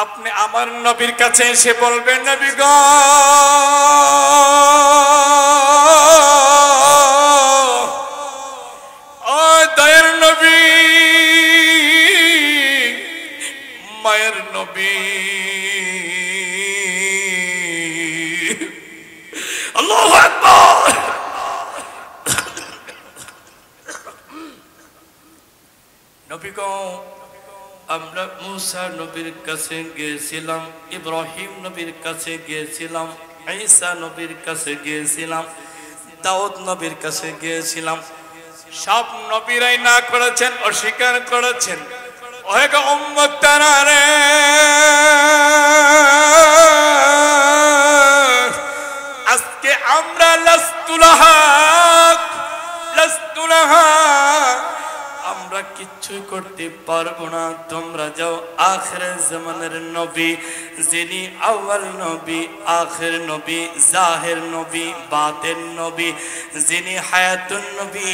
আপনি আমার নবীর কাছে এসে বলবেন, নবী গো, ও দয়ার নবী, মায়ের নবী, আল্লাহু আকবার। নবী গো, আমরা মুসা নবীর কাছে গিয়েছিলাম, ইব্রাহিম নবীর কাছে গিয়েছিলাম, ঈসা নবীর কাছে গিয়েছিলাম, দাউদ নবীর কাছে গিয়েছিলাম। সব নবীরাই না করেছেন, অস্বীকার করেছেন। ওহে গো উম্মতারা রে, আজকে আমরা লাস্তুলাহা আমরা কিচ্ছুই করতে পারবো না। তোমরা যাও আখির জামানের নবী, যিনি আউয়াল নবী, আখির নবী, জাহির নবী, বাতিন নবী, যিনি হায়াতুন নবী,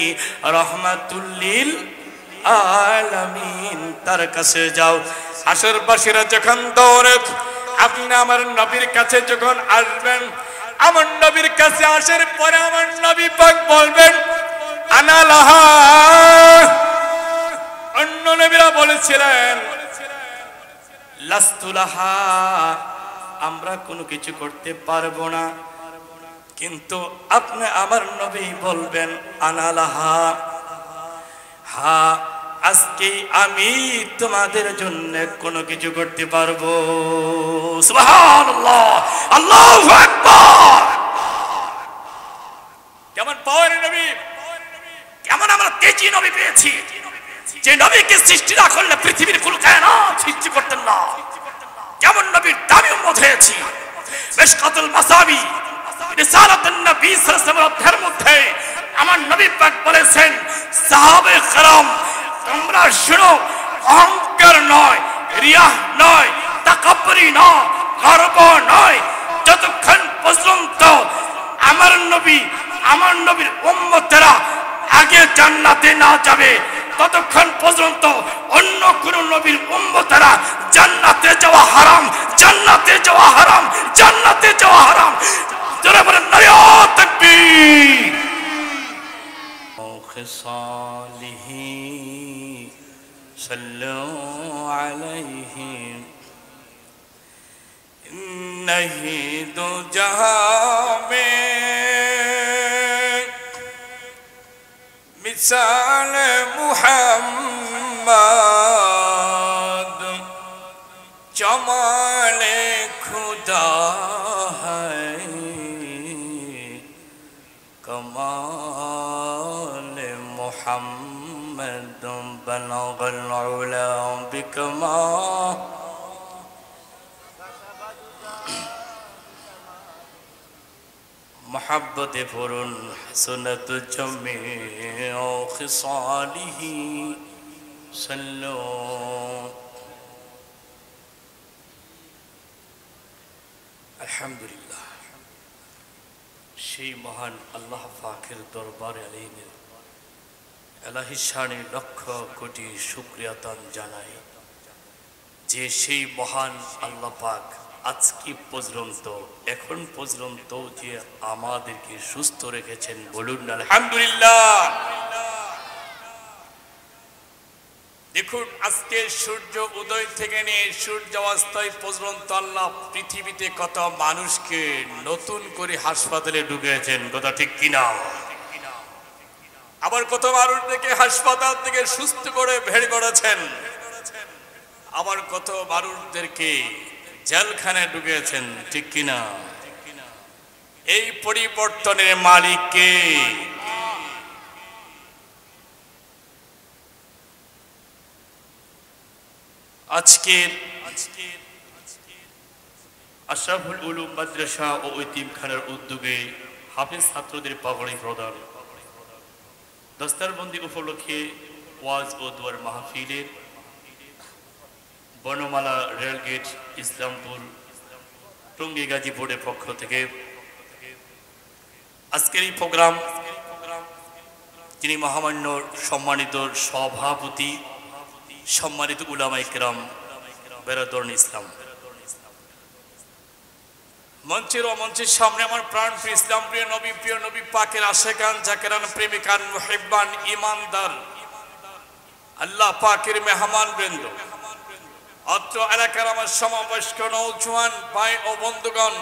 রাহমাতুল লিল আলামিন, তার কাছে যাও। হাসরবাসীরা যখন দৌড়ে আপনি আমার নবীর কাছে যখন আসবেন, আমার নবীর কাছে আসার পরে আমার নবী পাক বলবেন, আনা লাহা। অন্য নবীরা বলেছিলেন লাস্তু লাহা, আমরা কোনো কিছু করতে পারবো না। কিন্তু আপনি আমার নবী বলবেন আনা লাহা, হ্যাঁ আজকে আমি তোমাদের জন্য কোনো কিছু করতে পারবো। সুবহানাল্লাহ, আল্লাহু আকবার। কেমন পাওয়ার নবী, কেমন আমরা তেজি নবী পেয়েছি, যে নবীকে সৃষ্টি না করলে পৃথিবীর কুল কায়নাত সৃষ্টি করতেন না। কেমন নবীর দামি উম্মত হয়েছি। মিশকাতুল মাসাবি রিসালাতুন নবী সাল্লাল্লাহু আলাইহি ওয়াসাল্লামের মধ্যে আমার নবী পাক বলেছেন, সাহাবায়ে কেরাম তোমরা শুনো, অহংকার নয়, রিয়া নয়, তাকাব্বুরি নয়, গর্ব নয়, যতক্ষণ পর্যন্ত আমার নবী, আমার নবীর উম্মতেরা আগে জান্নাতে না যাবে, ততক্ষণ পর্যন্ত অন্য কোন নবীর উম্মতেরা জান্নাতে যাওয়া হারাম, জান্নাতে যাওয়া হারাম, জান্নাতে যাওয়া হারাম। যারা বলেন নারে তাকবীর। খিসালিহি সাল্লু আলাইহি नहीं दो जहां में मिसाल मुहम्मद, जमाले खुदा है कमाल मुहम्मद, बलगल उला बिकमाल। मोहब्बत फुरुन सुनत जमीओ खिसालिही सल्लो। अल्हम्दुलिल्लाह, সেই মহান আল্লাহ পাকের দরবারে আলাইহির এলাহি শানে লক্ষ কোটি শুকরিয়া তান জানাই, যে সেই মহান আল্লাহ পাক আজকে পর্যন্ত, এখন পর্যন্ত যে আমাদেরকে সুস্থ রেখেছেন, বলুন আলহামদুলিল্লাহ। দেখুন, আজকে সূর্য উদয় থেকে নিয়ে সূর্য অস্ত পর্যন্ত আল্লাহ পৃথিবীতে কত মানুষকে নতুন করে হাসপাতালে ঢুকিয়েছেন, কথা ঠিক কিনা? আবার কত মানুষদেরকে হাসপাতাল থেকে সুস্থ করে বের করেছেন, আবার কত মানুষদেরকে জেলখানায় ঢুকিয়েছেন, ঠিক কিনা? এই পরিবর্তনের মালিক কে? আজকের আশরাফুল উলুম মাদ্রাসা ও ইতিমখানার উদ্যোগে হাফেজ ছাত্রদের পাগড়ি প্রদান, দস্তারবন্দি উপলক্ষে ওয়াজ ও দোয়ার মাহফিলের বনমালা রেলগেট ইসলামপুর টঙ্গী গাজীপুরের পক্ষ থেকে আজকের এই প্রোগ্রাম যিনি মহামান্য সম্মানিত সভাপতি, সম্মানিত উলামায়ে কেরাম বেরাদরুল ইসলাম, মঞ্চের ও মঞ্চের সামনে আমার প্রাণ প্রিয় ইসলাম প্রিয় নবী পাকের আশেকান জাকেরান প্রেমিকান মুহিব্বান ঈমানদার আল্লাহ পাকের মেহমান বৃন্দ, অত্র এলাকার আমার সমবয়স্ক নওজোয়ান ভাই ও বন্ধুগণ,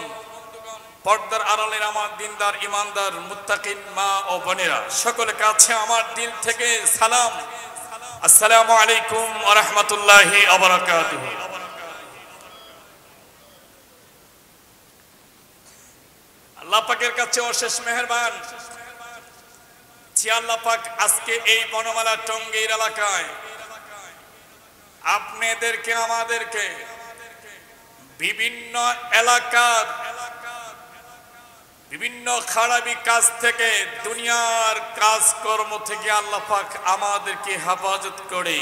পর্দার আড়ালের আমার দিনদার ঈমানদার মুত্তাকিন মা ও বোনেরা, সকলের কাছে আমার দিল থেকে সালাম। আসসালামু আলাইকুম ওয়া রাহমাতুল্লাহি ওয়া বারাকাতুহু। আল্লাহ পাকের কাছে অশেষ মেহেরবান যে আল্লাহ পাক আজকে এই বনমালা টঙ্গীর এলাকায় আপনাদেরকে আমাদেরকে বিভিন্ন এলাকার বিভিন্ন খারাপি কাজ থেকে, দুনিয়ার কাজকর্ম থেকে আল্লাহ পাক আমাদেরকে হেফাজত করে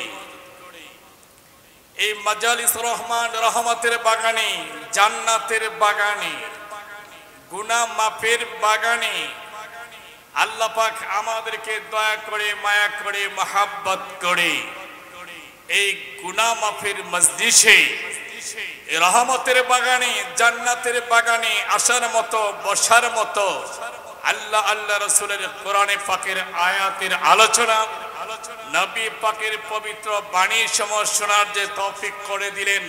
এই মাজালিস রহমান রহমতের বাগানে, জান্নাতের বাগানে, গুনাহ মাফের বাগানে আল্লাহ পাক আমাদেরকে দয়া করে, মায়া করে, মহাব্বত করে এই গুনাহ মাফের মজলিসে, রহমতের বাগানে, জান্নাতের বাগানে আসার মতো, বসার মতো আল্লাহ রাসূলের কোরআনে পাকের আয়াতের আলোচনা, নবী পাকের পবিত্র বাণী সমূহ শোনার যে তৌফিক করে দিলেন,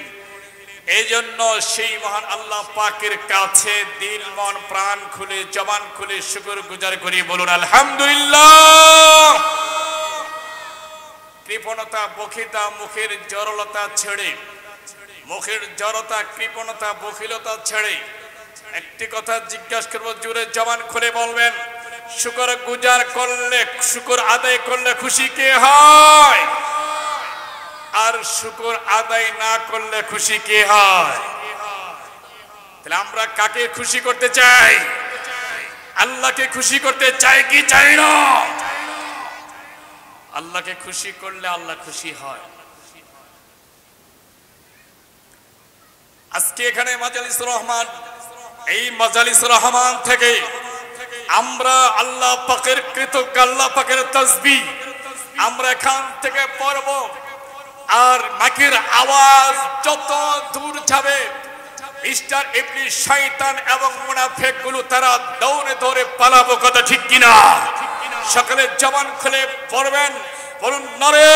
এই জন্য সেই মহান আল্লাহ পাকের কাছে দিল মন প্রাণ খুলে জবান খুলে শুকর গুজার করি, বলুন আলহামদুলিল্লাহ। কৃপণতা, বখিতা, মুখের জড়লতা ছেড়ে, মুখের জড়তা, কৃপণতা, বখিলতা ছেড়ে একটি কথা জিজ্ঞাসা করবো, জুড়ে জবান খুলে বলবেন, শুকর গুজার করলে, শুকর আদায় করলে খুশি কে হয়? আর শুকর আদায় না করলে খুশি কে হয়? তাহলে আমরা কাকে খুশি করতে চাই? আল্লাহকে খুশি করতে চাই কি চাই না? আল্লাহকে খুশি করলে আল্লাহ খুশি হয়। আজকে এখানে মাজালিস রহমান, এই মাজালিস রহমান থেকে আমরা আল্লাহ পাকের কৃতজ্ঞ, আল্লাহ পাকের তাসবিহ আমরা এখান থেকে পড়ব। আর মাইকের আওয়াজ যত দূর যাবে, মিস্টার ইবলিস, শয়তান এবং মুনাফিকগুলো তারা দৌড়ে দৌড়ে পালাবো, কথা ঠিক কিনা? সকলে জবান খুলে পড়বেন, বলুন নারে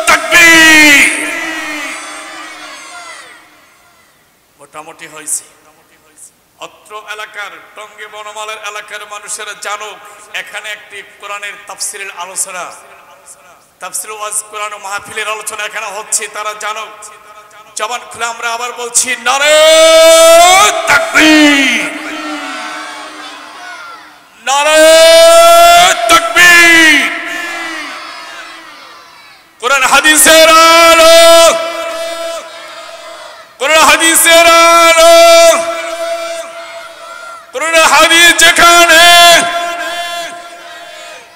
তাকবীর। মোটামুটি হয়েছে। অত্র এলাকার টঙ্গী বনমালার এলাকার মানুষেরা জানুক, এখানে একটি কোরআনের তাফসীরের আলোচনা, তাফসীর ওয়াজ কোরআন মাহফিলের আলোচনা এখানে হচ্ছে, তারা জানুক। জবান খুলে আমরা আবার বলছি নারে তাকবীর, নারে তাকবীর। কোরআন হাদিসের আলো, কোরআন হাদিসের আলো, কোরআন হাদিস যেখানে,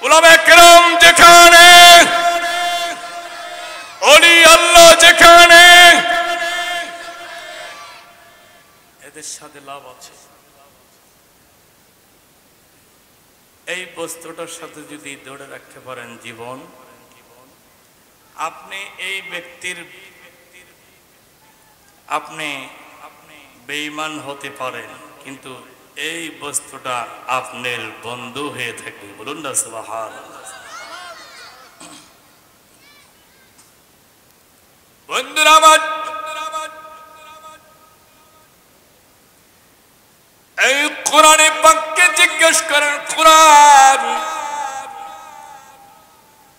উলামায়ে কেরাম যেখানে, ওলি আল্লাহ যেখানে, এদের সাথে লাভ আছে। এই বস্তুটার সাথে যদি ধরে রাখতে পারেন জীবন, আপনি এই ব্যক্তির, আপনি বেঈমান হতে পারেন, কিন্তু এই বস্তুটা আপনার বন্ধু হয়ে থাকবে, বলুন না সুবহানাল্লাহ। বন্ধুরা আমার, এই কোরআনে পাককে জিজ্ঞেস করেন, কোরআন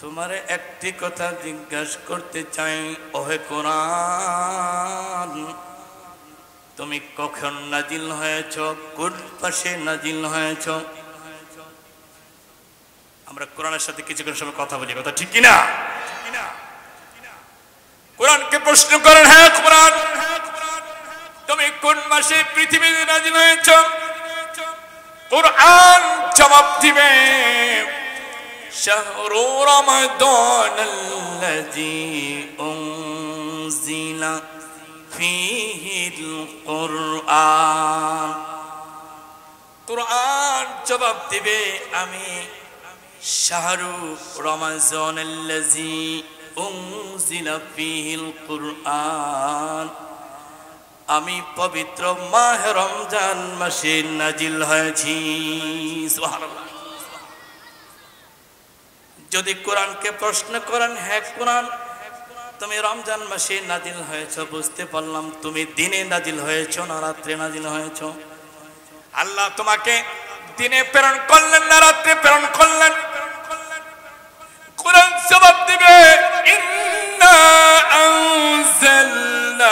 তোমারে একটি কথা জিজ্ঞাসা করতে চাই, ওহে কোরআন, তুমি কখন নাজিল হয়েছ, কোন পাশে নাজিল হয়েছ? আমরা কোরআনের সাথে কিছুক্ষণ সময় কথা বলি, কথা ঠিক কিনা? কোরআনকে প্রশ্ন করেন, হ্যাঁ কোরআন তুমি কোন মাসে পৃথিবীতে নাজিল হয়েছ? কোরআন জবাব দিবে, শাহরু রমাদানাল্লাযী উনজিলা ফীহিল কুরআন। কোরআন জবাব দিবে, আমি শাহরু রমাদানাল্লাযী উনজিলা ফীহিল কুরআন, আমি পবিত্র মাহে রমজান মাসে নাজিল হয়েছি। সুবহানাল্লাহ। যদি কোরআনকে প্রশ্ন করেন, হ্যাঁ কোরআন তুমি রমজান মাসে নাজিল হয়েছ, বুঝতে পারলাম তুমি দিনে নাজিল হয়েছ না রাত্রে নাজিল হয়েছ। আল্লাহ তোমাকে দিনে প্রেরণ করলেন না রাত্রে প্রেরণ করলেন? কোরআন জবাব দিবে, ইন্না আনজালনাহু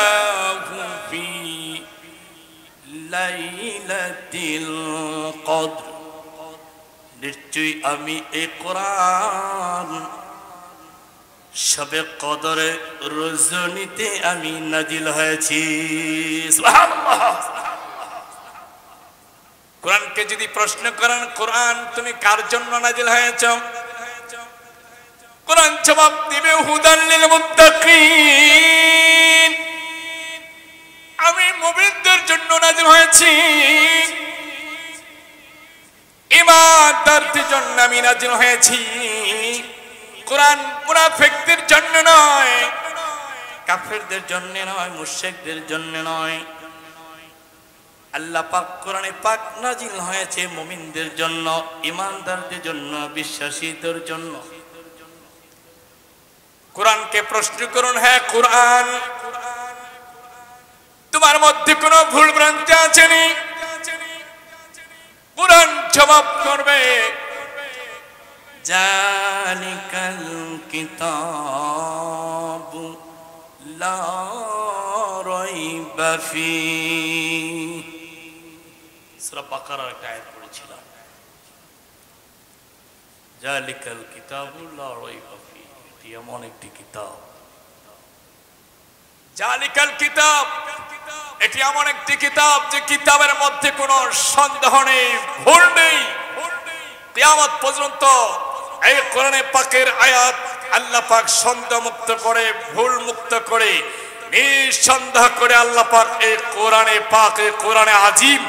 ফি লাইলাতিল কদর, নিশ্চয়ই আমি এই কোরআন শবে কদরে রজনীতে আমি নাজিল হয়েছি। সুবহানাল্লাহ। কোরআনকে যদি প্রশ্ন করেন, কোরআন তুমি কার জন্য নাজিল হয়েছ? কোরআন জবাব দিবে, হুদাল লিল মুত্তাকিন, আমি মুমিনদের জন্য নাজিল হয়েছি। ঈমানদারদের জন্য আমি নাজিল হয়েছি। কোরআন মুনাফিকদের জন্য নয়, কাফেরদের জন্য নয়, মুশরিকদের জন্য নয়। আল্লাহ পাক কোরআনে পাক নাজিল হয়েছে মুমিনদের জন্য, ঈমানদারদের জন্য, বিশ্বাসীদের জন্য। কোরআনকে প্রশ্ন করুন, হ্যাঁ কোরআন তোমার মধ্যে কোনো ভুল ভ্রান্তি আছে নি? কোরআন জবাব করবে, জালিকাল কিতাবু লা রাইবা ফীহি। সূরা বাকারার একটা আয়াত পড়েছিলাম, জালিকাল কিতাবু লা রাইবা ফীহি, এটি এমন একটি কিতাব। জালিকাল কিতাব, এটি এমন একটি কিতাব যে কিতাবের মধ্যে কোনো সন্দেহ নেই, ভুল নেই। কিয়ামত পর্যন্ত এই কোরআনে পাকের আয়াত আল্লাহ পাক সন্দেহ মুক্ত করে, ভুল মুক্ত করে, নিঃসন্দেহ করে আল্লাহ পাক এই কোরআনে পাক, এই কোরআনে আযীম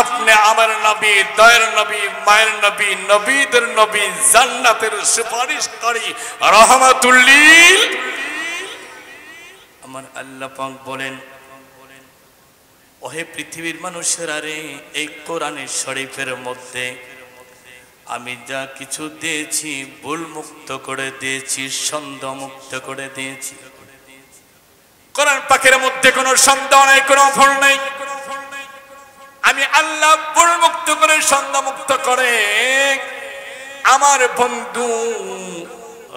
আপনি আমার নবী, দয়ার নবী, মায়ের নবী, নবীদের নবী, জান্নাতের সুপারিশকারী, রাহমাতুল লিল। আমার আল্লাহ পাক বলেন, ওহে পৃথিবীর মানুষেরা রে, এই কোরআনের শরীফের মধ্যে আমি যা কিছু দিয়েছি ভুল মুক্ত করে দিয়েছি, সন্দেহ মুক্ত করে দিয়েছি। কোরআন পাকের মধ্যে কোনো সন্দেহ নেই, কোনো ভুল নেই। আমি আল্লাহ ভুল মুক্ত করে, সন্দেহ মুক্ত করে আমার বন্ধু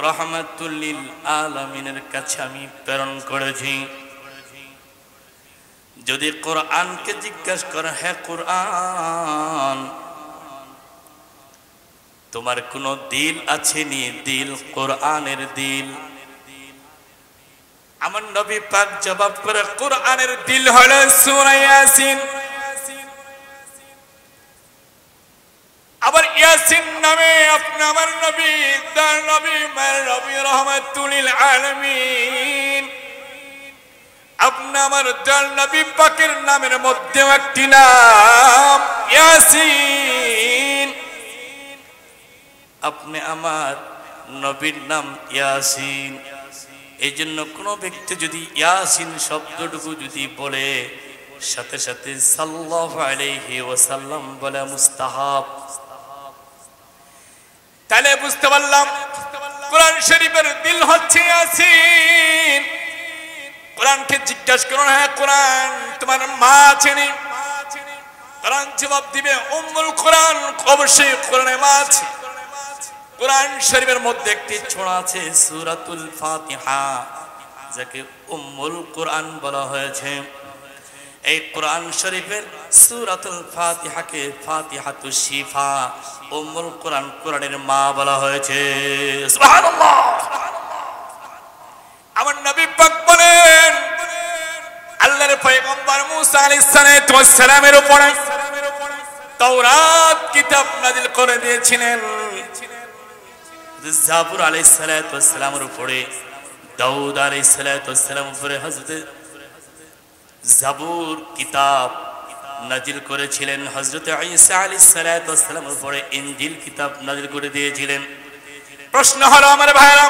রাহমাতুল লিল আলামিনের কাছে আমি প্রেরণ করেছি। যদি কোরআনকে জিজ্ঞাসা করে, হ্যাঁ কোরআন তোমার কোন দিল আছে নি? দিল, কোরআনের দিল। আমার নবী পাক জবাব করে, কোরআনের দিল হলো সূরা ইয়াসিন। আবার ইয়াসিন নামে আপনি আমার নবী, তার নবী, মায়ের নবী, রাহমাতুল লিল আলামিন, আপনি আমার দয়াল নবী পাকের নামের মধ্যে একটি নাম ইয়াসিন। আপনি আমার নবীর নাম ইয়াসিন। এই জন্য কোনো ব্যক্তি যদি ইয়াসিন শব্দটুকু যদি বলে, সাথে সাথে সাল্লাল্লাহু আলাইহি ওয়াসাল্লাম বলে মুস্তাহাব। তাহলে বুঝতে পারলাম কোরআন শরীফের দিল হচ্ছে ইয়াসিন। কোরআনকে জিজ্ঞাসা করুন, হ্যাঁ কোরআন তোমার মা আছে নি? কোরআন জবাব দিবে, উম্মুল কোরআন, অবশ্যই কোরআনে মা আছে। কোরআন শরীফের মধ্যে একটি ছোঁয়া আছে সূরাতুল ফাতিহা, যাকে উম্মুল কোরআন বলা হয়েছে। এই কোরআন শরীফের সূরাতুল ফাতিহাকে ফাতিহাতুশ শিফা, উম্মুল কোরআন, কোরআনের মা বলা হয়েছে। সুবহানাল্লাহ। আমার নবী পাক বলেন, আল্লাহর পয়গম্বর মুসা আলাইহিস সালামের উপরে তাওরাত কিতাব নাযিল করে দিয়েছিলেন। জাবুর আলাইহিস সালামের উপরে, দাউদ আলাইহিস সালামের উপরে হযরত জাবুর কিতাব নাযিল করেছিলেন। হযরত ঈসা আলাইহিস সালামের উপরে ইনজিল কিতাব নাযিল করে দিয়েছিলেন। প্রশ্ন হলো আমার ভাইরা,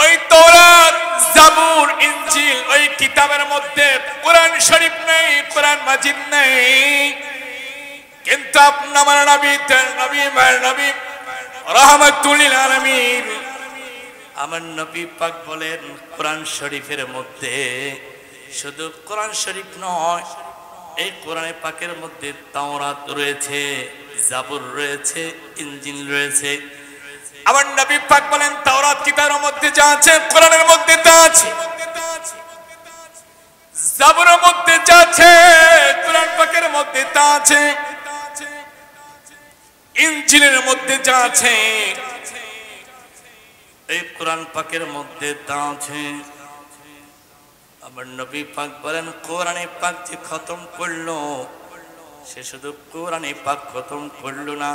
ওই তাওরাত জাবুর ইনজিল ওই কিতাবের মধ্যে কোরআন শরীফ নেই, কোরআন মাজিদ নেই, কিন্তু আপনার নবী রাহমাতুল লিল আলামিন আমার নবী পাক বলেন কোরআন শরীফের মধ্যে শুধু কোরআন শরীফ নয়, এই কোরআনে পাকের মধ্যে তাওরাত রয়েছে, জাবুর রয়েছে, ইনজিল রয়েছে। আমার নবী পাক বলেন তাওরাত কিতাবের মধ্যে যা আছে কোরআনের মধ্যে তা আছে, জাবুরের মধ্যে যা আছে কোরআন পাকের মধ্যে তা আছে, ইনজিলের মধ্যে যা আছে এই কোরআন পাকের মধ্যে তা আছে। আমার নবী পাক বলেন কোরআনে পাক যে খতম করলো সে শুধু কোরআনে পাক খতম করলো না,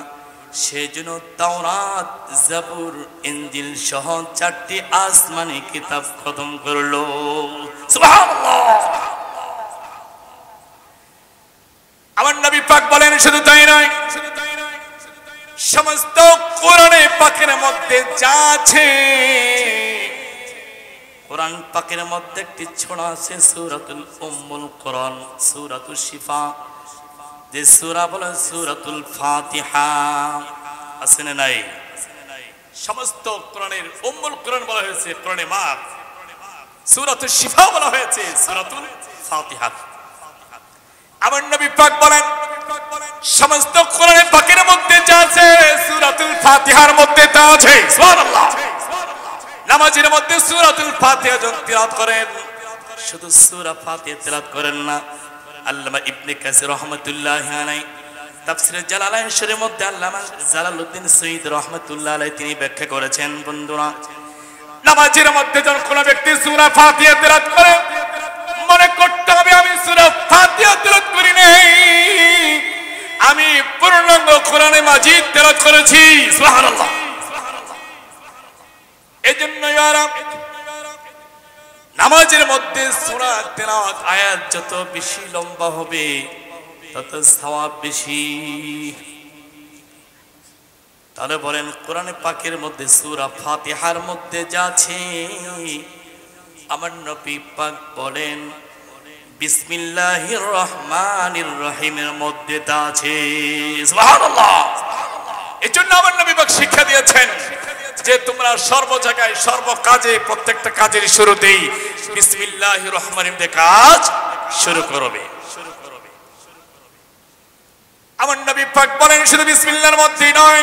সেজন্য তাওরাত, জাবুর, ইনজিল সহ 4টি আসমানি কিতাব খতম করলো। সুবহানাল্লাহ। আমার নবী পাক বলেন শুধু তাই নয়, সমস্ত কোরআনে পাকের মধ্যে যা আছে, কোরআন পাকের মধ্যে একটি ছোড়া আছে সূরাতুল উম্মুল কোরআন, সূরাতুল শিফা, যে সূরা বলে সূরাতুল ফাতিহা, আছে না নাই? সমস্ত কোরআনের উম্মুল কোরআন বলা হয়েছে কোরআনে মা, সূরাতুল শিফা বলা হয়েছে সূরাতুল ফাতিহা। আমার নবী পাক বলেন সমস্ত কোরআনে পাকের মধ্যে যা আছে সূরাতুল ফাতিহার মধ্যে তা আছে। সুবহানাল্লাহ। নামাজের মধ্যে সূরাতুল ফাতিহা যখন তিলাওয়াত করেন শুধু সূরা ফাতিহা তিলাওয়াত করেন না, আল্লামা ইবনে কাসির রাহমাতুল্লাহি আলাইহি তাফসীরে জালালাইন শরীফের মধ্যে আল্লামা জালালউদ্দিন সৈয়দ রাহমাতুল্লাহি আলাইহি তিনি ব্যাখ্যা করেছেন, বন্ধুরা নামাজের মধ্যে যখন কোন ব্যক্তি সূরা ফাতিহা তিলাওয়াত করে মনে করতে হবে আমি সূরা ফাতিহা তিলাওয়াত করি নাই, আমি পূর্ণাঙ্গ কোরআনে মাজিদ তেলাওয়াত করেছি। সুবহানাল্লাহ। এজন্য নামাজের মধ্যে সূরা তেলাওয়াত আয়াত যত বেশি লম্বা হবে তত সওয়াব বেশি। তাহলে বলেন কোরআনে পাকের মধ্যে সূরা ফাতিহার মধ্যে যা আছে আমার নবী পাক বলেন বিসমিল্লাহির রহমানির রহিমের মধ্যে তা আছে। সুবহানাল্লাহ। এজন্য আমার নবী পাক শিক্ষা দিয়েছেন যে তোমরা সর্ব জায়গায় সর্ব কাজে প্রত্যেকটা কাজের শুরুতেই বিসমিল্লাহির রহমানির দিয়ে কাজ শুরু করবে। আমার নবী পাক বলেন শুধু বিসমিল্লাহর মধ্যেই নয়,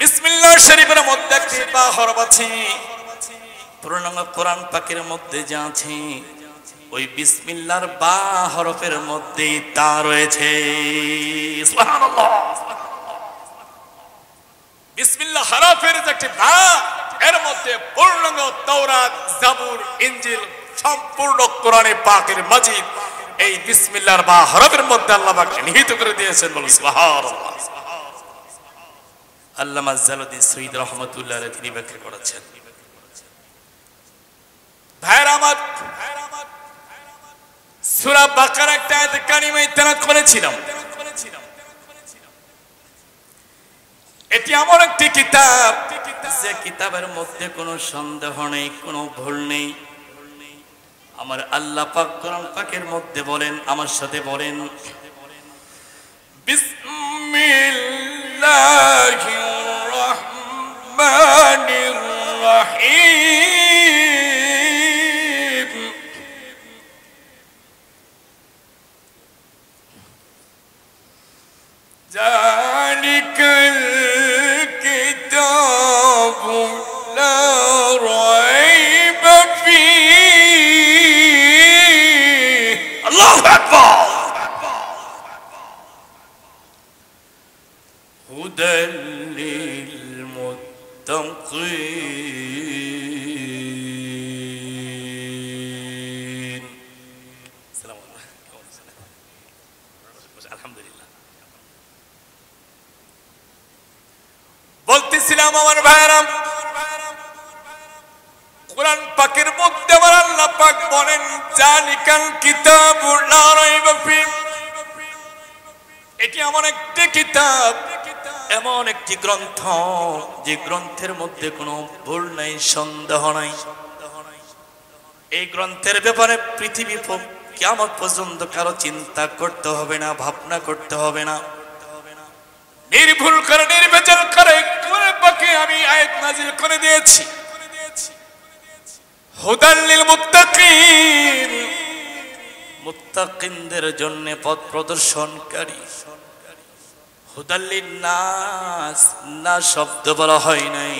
বিসমিল্লাহ শরীফের মধ্যে একটি বা হরফ আছে, পূর্ণাঙ্গ কোরআন পাকের মধ্যে যা আছে ওই বিসমিল্লাহর বা হরফের মধ্যেই তা রয়েছে। সুবহানাল্লাহ। বিসমিল্লাহ হরফের যে একটি বা এর মধ্যে পূর্ণাঙ্গ তাওরাত, জাবুর, ইনজিল সম্পূর্ণ কোরআনে পাকের মাজিদ এই বিসমিল্লাহর বা হরফের মধ্যে আল্লাহ পাক নিহিত করে দিয়েছেন। বলুন সুবহানাল্লাহ। আল্লামা জালালউদ্দিন সৈয়দ রাহমাতুল্লাহি আলাইহি তিনি ব্যাখ্যা করেছেন। ভাইরা আমার, সূরা বাকারা একটা আয়াত কারিমা তেলাওয়াত করেছিলাম। এটি এমন একটি কিতাব যে কিতাবের মধ্যে কোনো সন্দেহ নেই, কোনো ভুল নেই। আমার আল্লাহ পাক কোরআন পাকের মধ্যে বলেন, আমার সাথে বলেন বিসমিল্লাহির রহমানির রহিম। জালিকাল কিতাবু লা রাইবা ফীহ। আল্লাহু আকবার। হুদাল লিল মুত্তাকিন। আসসালামু আলাইকুম। আলহামদুলিল্লাহ। বলতেছিলাম আমার ভাইরা, কোরআন পাকের মধ্যে আমার আল্লাহ পাক বলেন জালিকাল কিতাবু লা রাইবা ফীহ। এটি এমন একটি কিতাব, এমন একটি গ্রন্থ যে গ্রন্থের মধ্যে কোনো ভুল নাই, সন্দেহ নাই। এই গ্রন্থের ব্যাপারে পৃথিবী কিয়ামত পর্যন্ত কারো চিন্তা করতে হবে না, ভাবনা করতে হবে না। নির্ভুল করে নির্বাচন করে কোরআন পাকে আমি আয়াত নাযিল করে দিয়েছি। হুদাল লিল মুত্তাকিন, মুত্তাকিনদের জন্য পথ প্রদর্শনকারী। হুদাল লিন নাস, না শব্দ বলা হয় নাই।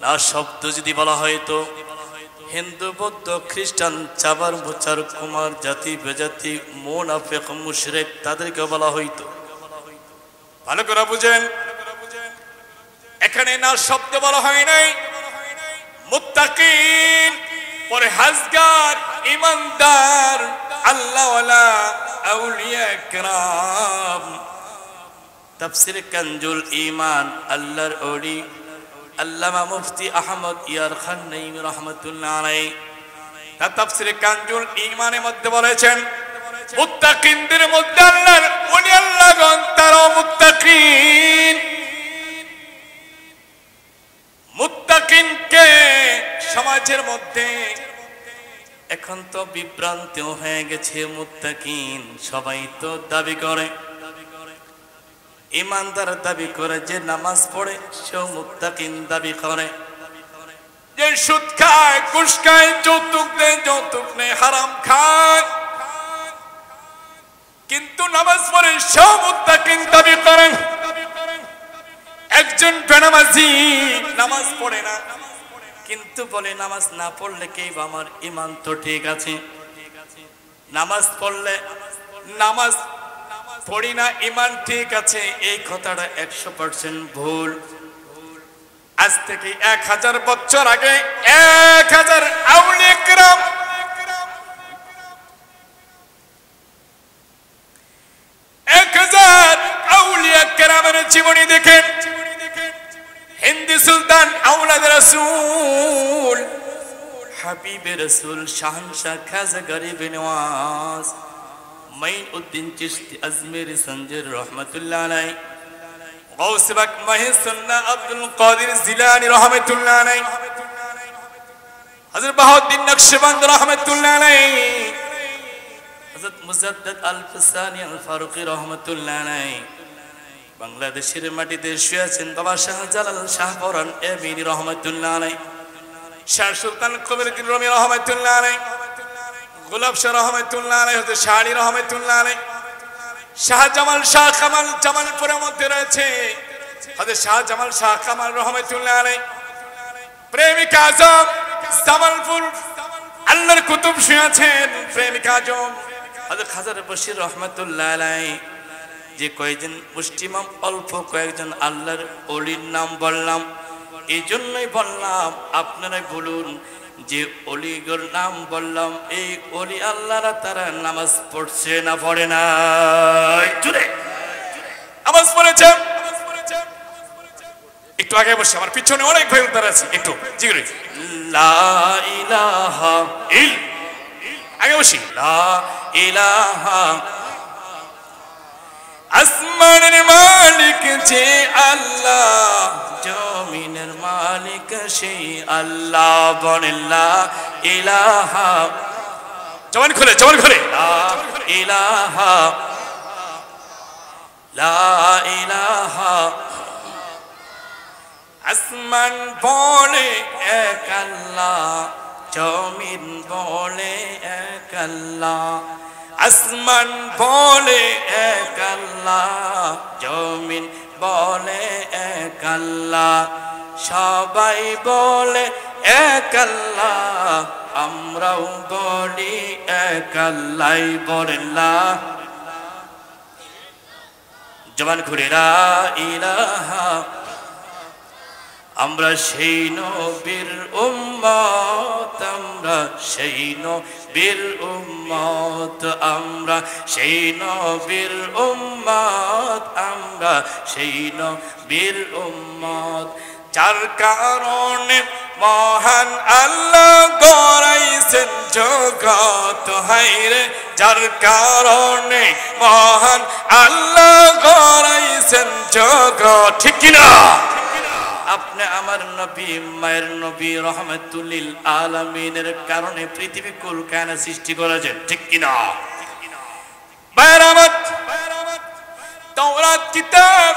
না শব্দ যদি বলা হয় তো হিন্দু বৌদ্ধ খ্রিস্টান চাবার মোচার কুমার জাতি বেজাতি মুনাফিক মুশরিক তাদেরকে বলা হইতো। ভালো করে বুঝেন, এখানে না শব্দ বলা হয় নাই। মুত্তাকিন পরহেজগার ঈমানদার আল্লাহওয়ালা আউলিয়া কিরাম। তাফসীর কানজুল ঈমান আল্লাহর ওলি আল্লামা মুফতি আহমদ ইয়ার খান নাঈম রাহমাতুল্লাহ আলাইহি তার তাফসীরে কানজুল ঈমানের মধ্যে বলেছেন, মুত্তাকিনদের মধ্যে আল্লাহর ওলি আল্লাহগণ তারা মুত্তাকিন। মুত্তাকিনকে সমাজের মধ্যে এখন তো বিভ্রান্তি হয়ে গেছে। মুত্তাকিন সবাই তো দাবি করে, ইমানদার দাবি করে, যে নামাজ পড়ে সেও মুত্তাকিন দাবি করে, যে সুদ খায় ঘুষ খায় যৌতুক দেয় যৌতুক নেয় হারাম খায় কিন্তু নামাজ পড়ে সেও মুত্তাকিন দাবি করেন। একজন বেনামাজি নামাজ পড়ে না কিন্তু বলে নামাজ না পড়লে কি আমার ঈমান তো ঠিক আছে, নামাজ পড়লে নামাজ পড়ি না ঈমান ঠিক আছে, এই কথাটা 100% ভুল। আজ থেকে 1000 বছর আগে 1000 আউলিয়া কিরাম 1000 আউলিয়া কিরামের জীবনী দেখেন। হিন্দি সুলতান আওলাদ রাসূল হাবিবে রাসূল শাহনশাহ খাজা গরিব নওয়াজ মাইনউদ্দিন চিশতি আজমেরি সঞ্জর রহমাতুল্লাহ আলাইহি, গাউস পাক মহিসুন্নাহ আব্দুল কাদের জিলানী রহমাতুল্লাহ আলাইহি, হযরত বাহাউদ্দিন নকশবন্দ রহমাতুল্লাহ আলাইহি, হযরত মুজাদ্দিদ আল ফসানি আল ফারুকী রহমাতুল্লাহ আলাইহি। বাংলাদেশের মাটিতে শুয়ে আছেন বাবা শাহজালাল শাহপরান এমিনী রহমাতুল্লাহ আলাইহি, শাহ সুলতান কবিরউদ্দিন রুমি রহমাতুল্লাহ আলাইহি, গোলাপ শাহ রহমাতুল্লাহ আলাইহি, হযরত শাহ আলী রহমাতুল্লাহ আলাইহি, শাহ জামাল শাহ কামাল জামালপুরের মধ্যে রয়েছে হযরত শাহ জামাল শাহ কামাল রহমাতুল্লাহ আলাইহি। প্রেমিকা আজম জামালপুর আল্লাহর কুতুব শুয়ে আছেন প্রেমিকা আজম হযরত খাজা বশির রহমাতুল্লাহ আলাইহি। যে কয়েকজন মুষ্টিমাম অল্প কয়েকজন আল্লাহর ওলির নাম বললাম, এই জন্যই বললাম আপনারাই বলুন যে ওলিগর নাম বললাম, এই ওলি আল্লাহরা তারা নামাজ পড়ছে না পড়ে না? জুড়ে নামাজ পড়েছে। একটু আগে বসে, আমার পিছনে অনেক ভাই উদ্ধার আছে, একটু জিগরে লা ইলাহা ইল, আগে বসি লা ইলাহা। আসমানের মালিক যে আল্লাহ, জমিনের মালিক সেই আল্লাহ, বলেন লা ইলাহা। জবান খুলে জবান খুলে লা ইলাহা লা ইলাহা। আসমান বলে এক আল্লাহ, জমিন বলে এক আল্লাহ। আসমান বলে এক আল্লাহ, জমিন বলে এক আল্লাহ। সবাই বলে এক আল্লাহ, আমরাও বলি এক আল্লাহ, বলেন লা। জবান খুলে লা ইলাহা। আমরা সেই নবীর উম্মত, আমরা সেই নবীর উম্মত, আমরা সেই নবীর উম্মত, আমরা সেই নবীর উম্মত। যার কারণে মহান আল্লাহ গড়াইছেন জগৎ, হায়রে যার কারণে মহান আল্লাহ গড়াইছেন জগৎ, ঠিক কিনা? আপনি আমার নবী মায়ের নবী রহমাতুল লিল আলামিনের কারণে পৃথিবী কুল কায়নাত সৃষ্টি করেছেন, ঠিক কি না? বাইরামত তাওরাত কিতাব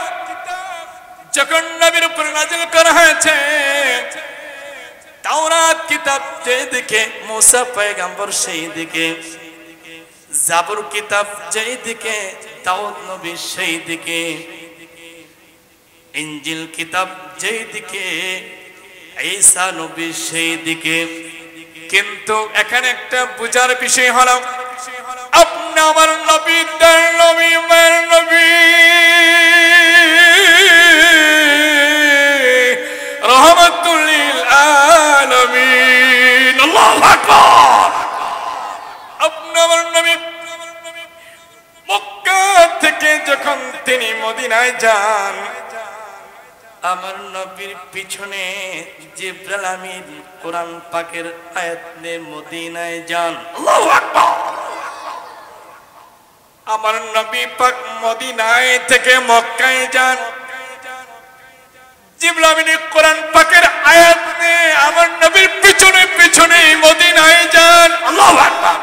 যখন নবীর উপর নাযিল করা হয়েছে, তাওরাত কিতাব যেদিকে, মুসা পয়গম্বর সেই দিকে, জাবুর কিতাব যেই দিকে, দাউদ নবী সেই দিকে, ইনজিল কিতাব যেই দিকে, ঈসা নবী সেই দিকে। কিন্তু এখানে একটা বুঝার বিষয় হলো, আপনি আমার নবী, তার নবী, মায়ের নবী রহমাতুল লিল আলামিন, আল্লাহু আকবার। আপনি আমার নবী মক্কা থেকে যখন তিনি মদিনায় যান, আমার নবীর পিছনে জিবরাইল আমিন কোরআন পাকের আয়াত নিয়ে মদিনায় যান, আল্লাহু আকবার। আমার নবী পাক মদিনায় থেকে মক্কায় যান, জিবরাইল আমিন কোরআন পাকের আয়াত নিয়ে আমার নবীর পিছনে পিছনে মদিনায় যান, আল্লাহু আকবার।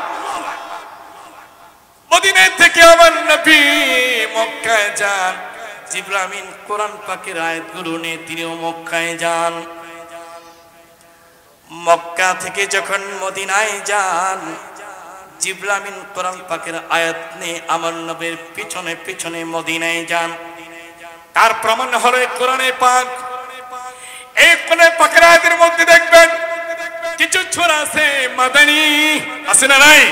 মদিনায় থেকে আমার নবী মক্কায় যান, জিবরাইল আমিন কোরআন পাকের আয়াতগুলো নিয়ে তিনিও মক্কায় যান। মক্কা থেকে যখন মদিনায় যান, জিবরাইল আমিন কোরআন পাকের আয়াত নিয়ে আমার নবীর পিছনে পিছনে মদিনায় যান। তার প্রমাণ হলো কোরআনে পাক। এই কোরআনে পাকের আয়াতের মধ্যে দেখবেন কিছু সূরা আছে মাদানী, আছে না নাই?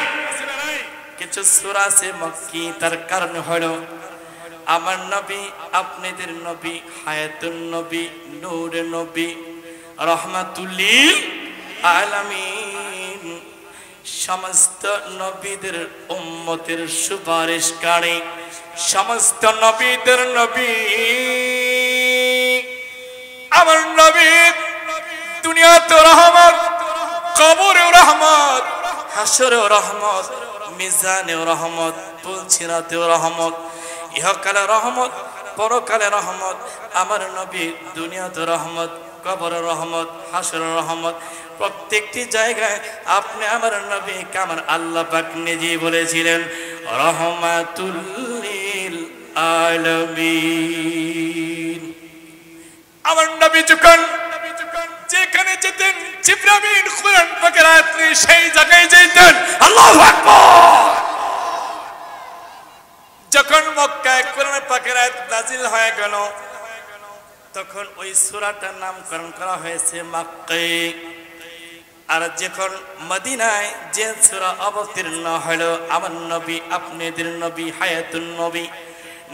কিছু সূরা আছে মক্কি। তার কারণ হলো আমার নবী, আপনাদের নবী, হায়াতুন নবী, নূরে নবী, রহমাতুল লিল আলামিন, সমস্ত নবীদের উম্মতের সুপারিশকারী, সমস্ত নবীদের নবী। আমার নবী দুনিয়াতে রহমত, কবরে রহমত, হাসরে রহমত, মিজানে রহমত, পুলসিরাতে রহমত, ইহকালে রহমত, পরকালে রহমত। আমার নবী দুনিয়াতে রহমত, কবরে রহমত, হাসরে রহমত। প্রত্যেকটি জায়গায় আপনি আমার নবী আমার আল্লাহ পাক নিজেই বলেছিলেন রহমাতুল লিল আলামিন। আমার নবী যখন যেখানে যেতেন, জিবরাইল আমিন কোরআন পাকের আয়াত নিয়ে সেই জায়গায় যেতেন, আল্লাহু আকবার। যখন মক্কায় কোরআন পাকের আয়াত নাযিল হয়ে গেল, তখন ওই সূরাটার নামকরণ করা হয়েছে মাক্কি। আর যখন মদিনায় যে সূরা অবতীর্ণ হলো, আমার নবী, আপনাদের নবী, হায়াতুন নবী,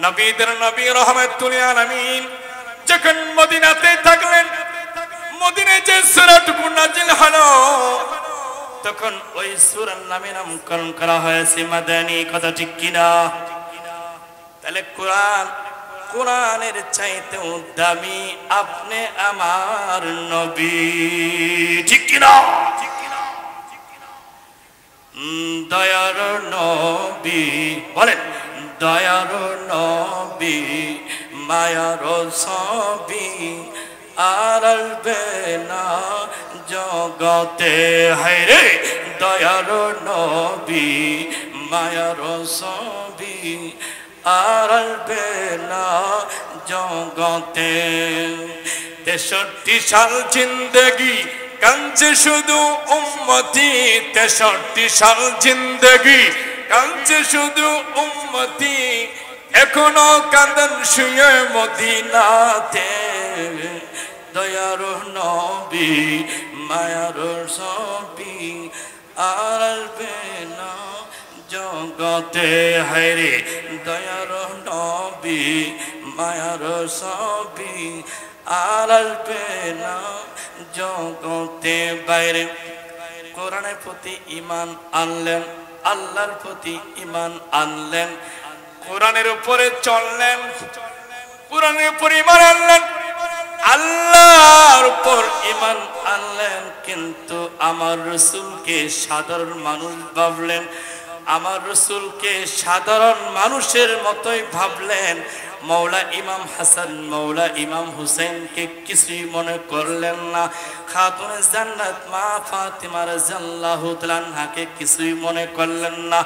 নবীদের নবী, রহমাতুল লিল আলামিন যখন মদিনাতে থাকলেন, মদিনায় যে সূরাটুকু নাযিল হলো, তখন ওই সূরার নামে নামকরণ করা হয়েছে মাদানী। কথা ঠিক কিনা? তাহলে কোরআনের চাইতেও দামি আপনি আমার নবী, ঠিক কিনা? দয়ার নবী বলেন, দয়ার নবী, মায়ার ছবি আর আসবে না জগতে। হায়রে দয়ার নবী, মায়ার ছবি আর আসবে না জগতে। 63 সাল জিন্দগি কাঁদছে শুধু উম্মতি, 63 সাল জিন্দগি কাঁদছে শুধু উম্মতি, এখনো কাঁদেন শুয়ে মদিনাতে। দয়ার নবী, মায়ার ছবি আর আসবে না জগতে। হায়রে দয়ার নবী, মায়ার ছবি আর আসবে না জগতে। বাইরে কোরআনের প্রতি ঈমান আনলেন, আল্লাহর প্রতি ঈমান আনলেন, কোরআনের উপরে চললেন, কোরআনের উপর ঈমান আনলেন, আল্লাহর উপর ঈমান আনলেন। কিন্তু আমার রাসূলকে সাধারণ মানুষ ভাবলেন, আমার রাসূলকে সাধারণ মানুষের মতোই ভাবলেন, মৌলা ইমাম হাসান মৌলা ইমাম হুসেনকে কিছুই মনে করলেন না, খাতুনে জান্নাত মা ফাতিমা রাদিয়াল্লাহু তাআলা আনহাকে কিছুই মনে করলেন না।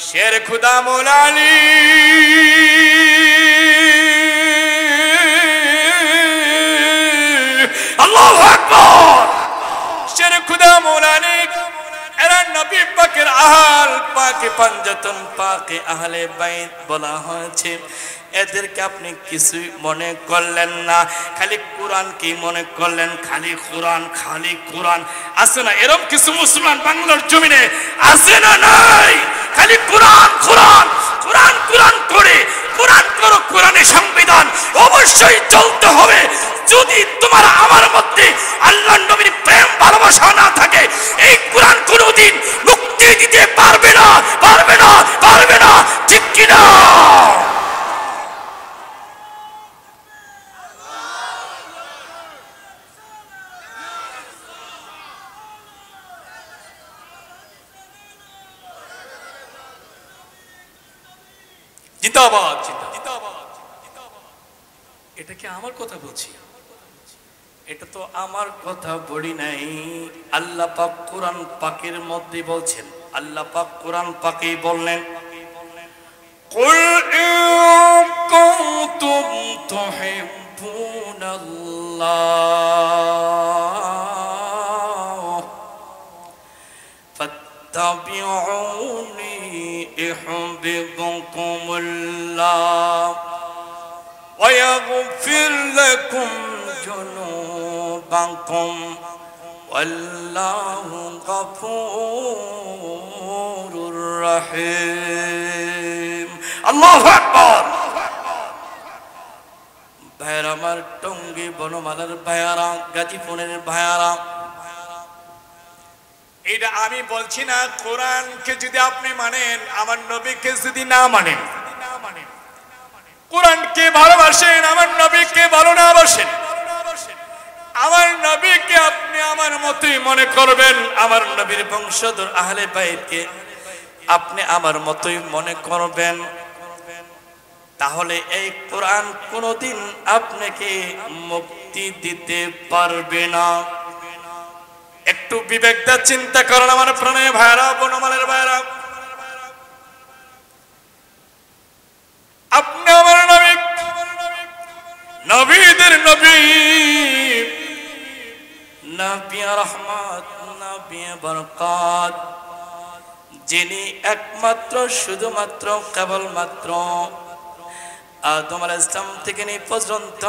শের খুদা মৌলা আলী আল্লাহু আকবার, শের খুদা মৌলা আলী এরা নবী পাকের আহল পাকে পাঞ্জাতন পাকে আহলে বাইত বলা হয়েছে, এদেরকে আপনি কিছুই মনে করলেন না, খালি কোরআন কি মনে করলেন, খালি কোরআন খালি কোরআন। আছে না এরকম কিছু মুসলমান বাংলার জমিনে, আছে না নাই? খালি কোরআন কোরআন কোরআন কোরআন করে কোরআন করো, কোরআনের সংবিধান অবশ্যই চলতে হবে। যদি তোমার আমার মধ্যে আল্লাহর নবীর প্রেম ভালোবাসা না থাকে, এই কোরআন কোনোদিন মুক্তি দিতে পারবে না, পারবে না, পারবে না, ঠিক কিনা? জিন্দাবাদ জিন্দাবাদ। এটা কি আমার কথা বলছি? এটা তো আমার কথা বলি নাই, আল্লাহ পাক কোরআন পাকের মধ্যে বলছেন। আল্লাহ পাক কোরআন পাকেই বললেন, কুল ইন কুনতুম তুহিব্বুনাল্লাহ ফাত্তাবিউনি ইউহিব্বুকুমুল্লাহ ওয়া ইয়াগফির লাকুম যুনুবাকুম ওয়াল্লাহু গফুরুর রহিম। আল্লাহু আকবার। ভাইরা আমার, টঙ্গী বনমালার ভাইয়ারা, গাজীপুরের ভাইয়ারা, এটা আমি বলছি না কোরআনকে যদি আপনি মানেন, আমার নবীকে যদি না মানেন, কোরআনকে ভালোবাসেন, আমার নবীকে ভালো না বাসেন, আমার নবীকে আপনি আমার মতই মনে করবেন, আমার নবীর বংশধর আহলে বাইতকে আপনি আমার মতই মনে করবেন, তাহলে এই কোরআন কোনোদিন আপনাকে মুক্তি দিতে পারবে না। একটু বিবেকটা চিন্তা করেন আমার প্রাণের ভাইরা, বনমালের ভাইরা। আপনি আমার নবী, নবীদের নবী, নবী রহমত, নবী বরকত, যিনি একমাত্র শুধুমাত্র কেবলমাত্র আদম আলাইহিস সালাম থেকে নিয়ে পর্যন্ত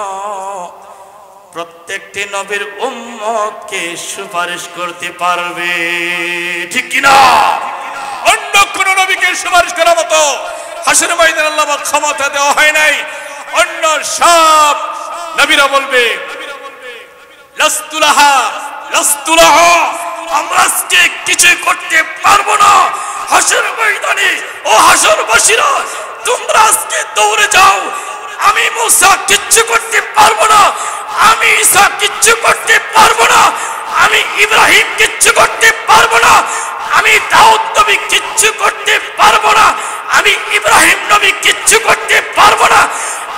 প্রত্যেকটি নবীর উম্মতকে সুপারিশ করতে পারবে, ঠিক কিনা? অন্য কোন নবীকে সুপারিশ করার মতো হাসরের ময়দানে আল্লাহ পাক ক্ষমতা দেওয়া হয় নাই। অন্য সব নবীরা বলবে লাস্তুলাহা লাস্তুলাহা, আমরা আজকে কিছু করতে পারবো না। হাসরের ময়দানে ও হাসরবাসীরা, তোমরা আজকে দৌড়ে যাও, আমি মুসা কিচ্ছু করতে পারবো না, আমি ঈসা কিচ্ছু করতে পারবো না, আমি ইব্রাহিম কিচ্ছু করতে পারবো না, আমি দাউদ নবী কিচ্ছু করতে পারবো না, আমি ইব্রাহিম নবী কিচ্ছু করতে পারবো না,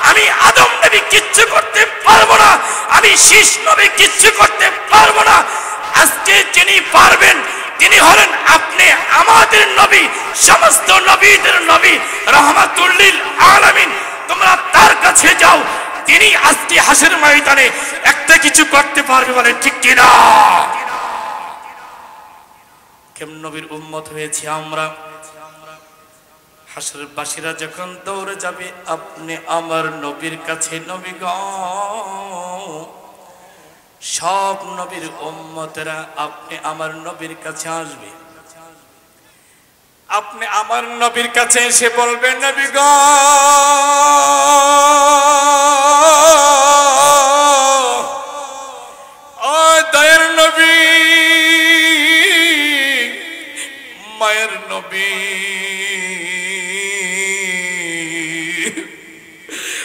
আমি আদম নবী কিচ্ছু করতে পারবো না, আমি শীষ নবী কিচ্ছু করতে পারবো না। আজকে যিনি পারবেন তিনি হলেন আপনি, আমাদের নবী, সমস্ত নবীদের নবী, রাহমাতুল লিল আলামিন। তোমরা তার কাছে যাও, তিনি আজকে হাসরের ময়দানে একটা কিছু করতে পারবে, বলে ঠিক কিনা? কেমন নবীর উম্মত হয়েছি আমরা। হাসরের বাসীরা যখন দৌড়ে যাবে আপনি আমার নবীর কাছে, নবী গো, সব নবীর উম্মতেরা আপনি আমার নবীর কাছে আসবে। আপনি আমার নবীর কাছে এসে বলবেন, নবী গো, ও দয়ার নবী, মায়ের নবী,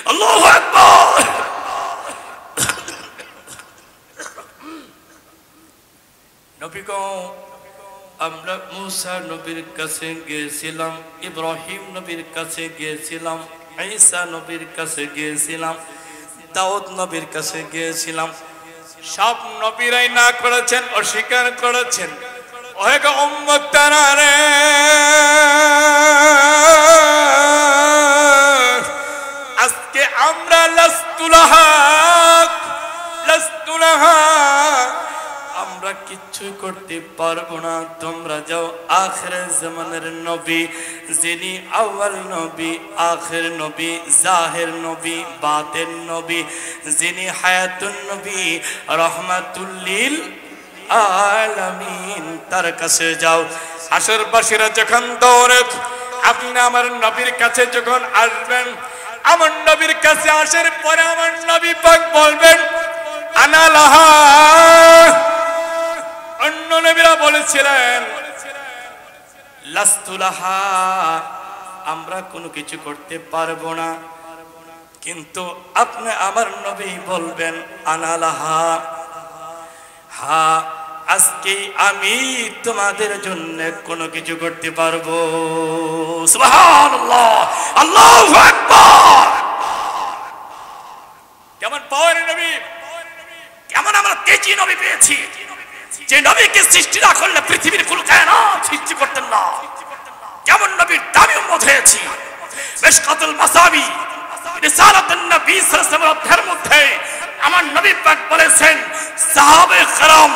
আল্লাহু আকবার। নবী গো, আমরা মুসা নবীর কাছে গিয়েছিলাম, ইব্রাহিম নবীর কাছে গিয়েছিলাম, ঈসা নবীর কাছে গিয়েছিলাম, দাউদ নবীর কাছে গিয়েছিলাম। সব নবীরাই না করেছেন, অস্বীকার করেছেন। ওহে গো উম্মতেরা রে, আজকে আমরা আমরা কিচ্ছুই করতে পারবো না। তোমরা যাও আখির জামানের নবী, যিনি আউয়াল নবী, আখির নবী, জাহির নবী, বাতিন নবী, যিনি হায়াতুন নবী, রাহমাতুল লিল আলামিন, তার কাছে যাও। হাসরবাসীরা যখন দৌড়ে আপনি আমার নবীর কাছে যখন আসবেন, আমার নবীর কাছে আসার পরে আমার নবী পাক বলবেন আনা লাহা। অন্য নবীরা বলেছিলেন লাস্তু লাহা, আমরা কোনো কিছু করতে পারবো না। কিন্তু আপনি আমার নবী বলবেন আনা লাহা, হ্যাঁ আজকে আমি তোমাদের জন্য কোনো কিছু করতে পারবো। সুবহানাল্লাহ, আল্লাহু আকবার। কেমন পাওয়ার নবী, কেমন আমরা তেজি নবী পেয়েছি, যে নবীকে সৃষ্টি না করলে পৃথিবীর কুল কায়নাত সৃষ্টি করতেন না। কেমন নবীর দামি উম্মত হয়েছি। মিশকাতুল মাসাবি রিসালাতুন নবী সাল্লাল্লাহু আলাইহি ওয়াসাল্লাম অধ্যায়ের মধ্যে আমার নবী পাক বলেছেন, সাহাবায়ে কেরাম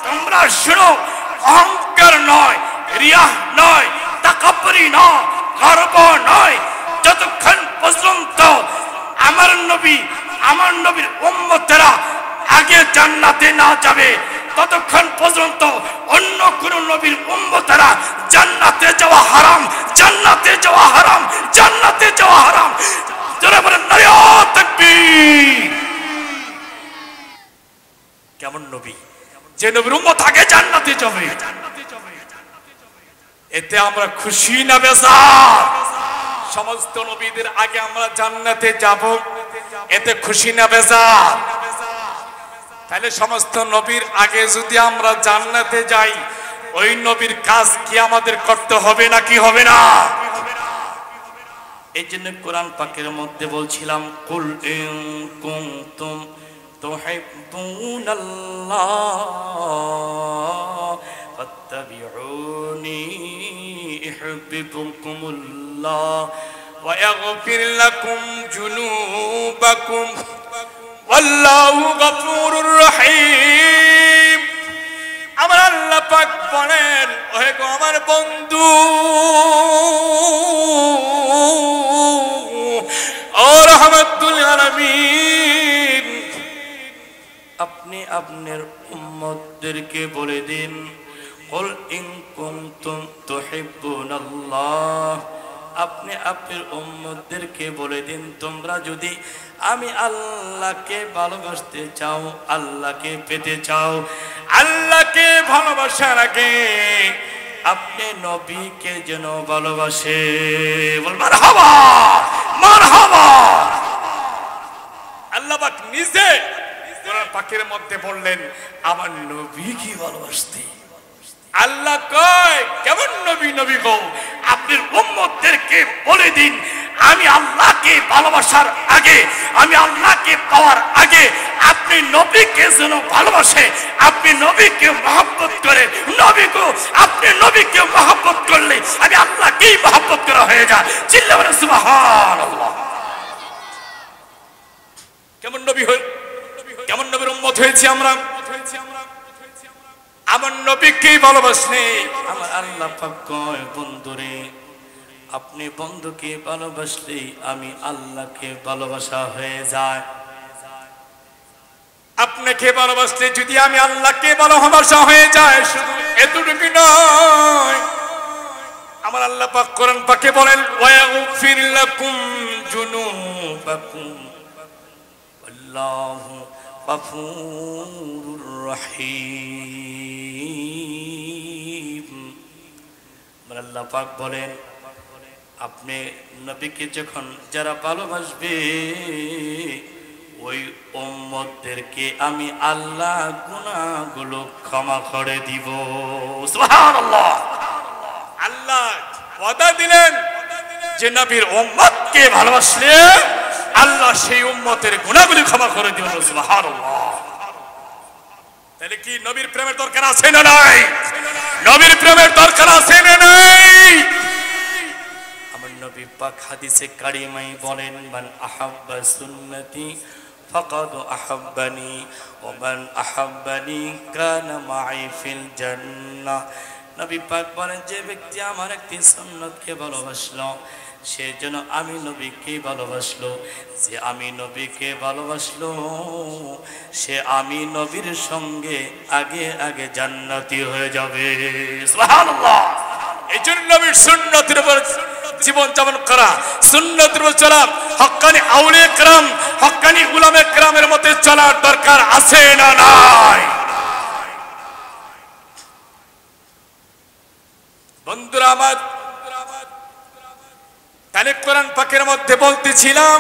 তোমরা শুনো, অহংকার নয়, রিয়া নয়, তাকাব্বুরি নয়, গর্ব নয়, যতক্ষণ পর্যন্ত আমার নবীর উম্মতেরা আগে জান্নাতে না যাবে, ততক্ষণ পর্যন্ত অন্য কোন নবীর উম্মতেরা জান্নাতে যাওয়া হারাম, জান্নাতে যাওয়া হারাম, জান্নাতে যাওয়া হারাম। যারা বলেন নারে তাকবীর। কেমন নবী, যে নবীর উম্মত আগে জান্নাতে যাবে। এতে আমরা খুশি না বেজার? সমস্ত নবীদের আগে আমরা জান্নাতে যাব, এতে খুশি না বেজার? তাহলে সমস্ত নবীর আগে যদি আমরা জান্নাতে যাই, ওই নবীর কাজ কি আমাদের করতে হবে নাকি হবে না? এই জন্য কোরআন পাকের মধ্যে বলছিলাম, কুল ইন কুনতুম তুহিব্বুনাল্লাহ ফাত্তাবিউনি ইউহিব্বুকুমুল্লাহ ওয়া ইয়াগফির লাকুম যুনুবাকুম ওয়াল্লাহু গফুরুর রহিম। আমার আল্লাহ পাক বলেন, ওহে গো আমার বন্ধু, ও রাহমাতুল আলামিন, আপনি আপনার উম্মতদেরকে বলে দিন, কুল ইন কুনতুম তুহিব্বুনাল্লাহ, আপনি আপনার উম্মতদেরকে বলে দিন, তোমরা যদি আমি আল্লাহকে ভালোবাসতে চাও, আল্লাহকে পেতে চাও, আল্লাহকে ভালোবাসার আগে আপনি নবীকে যেন ভালোবাসে। বল মারহাবা, মারহাবা। আল্লাহ পাক নিজে কোরআন পাকের মধ্যে বললেন আমার নবীকে ভালোবাসতে। আল্লাহ কয়, কেমন নবী? নবী গো আপনার উম্মতদেরকে বলে দিন, আমি আল্লাহকে ভালোবাসার আগে, আমি আল্লাহকে পাওয়ার আগে আপনি নবীকে যেন ভালোবাসে। আপনি নবীকে মহব্বত করে, নবীকে আপনি নবীকে মহব্বত করলে আমি আল্লাহকেই মহব্বত করা হয়ে যায়। চিল্লা বলেন সুবহানাল্লাহ। কেমন নবী হই, কেমন নবীর উম্মত হয়েছি আমরা? আমার নবীকেই ভালোবাসলে আমার আল্লাহ পাক কয়, বন্ধুরে আপনি বন্ধুকে ভালোবাসলে আমি আল্লাহকে ভালোবাসা হয়ে যায়। আপনাকে ভালোবাসলে যদি আমি আল্লাহকে ভালোবাসা হয়ে যায়, শুধু এতটুকু নয়, আমার আল্লাহ পাক কোরআন পাকে বলেন, ওয়ায়াগফির লাকুম যুনুবাকুম আল্লাহু গফুরুর রহিম। আল্লাহ পাক বলেন, আপনি নবীকে যখন যারা ভালোবাসবে ওই উম্মতদেরকে আমি আল্লাহ গুনাহগুলো ক্ষমা করে দিব। সুবহানাল্লাহ। আল্লাহ ওয়াদা দিলেন যে নবীর উম্মতকে ভালোবাসলে আল্লাহ সেই উম্মতের গুনাহগুলি ক্ষমা করে দিবেন সুবহানাল্লাহ। তাহলে কি নবীর প্রেমের দরকার আছে না নাই? নবীর প্রেমের দরকার আছে না নাই? আমার নবী পাক হাদিসে কারিমায় বলেন, মান আহাব্বা সুন্নতি ফাকাদ আহাব্বানি ওয়া মান আহাব্বানি কানা মাই ফিল জান্নাহ। নবী পাক বলেন, যে ব্যক্তি আমার একটি সুন্নতকে ভালোবাসলো সে যেন আমি নবীকে ভালোবাসলো, যে আমি নবীকে ভালোবাসলো সে আমি নবীর সঙ্গে আগে আগে জান্নাতি হয়ে যাবে। সুবহানাল্লাহ। এই জন্য নবীর সুন্নতের উপর জীবন যাপন করা, সুন্নতের উপর চলা, হক্কানি আউলিয়া کرام হক্কানি উলামা کرامের মতে চলার দরকার আছে না নাই? বন্ধুরা আমার, তাহলে কোরআন পাকের মধ্যে বলতেছিলাম,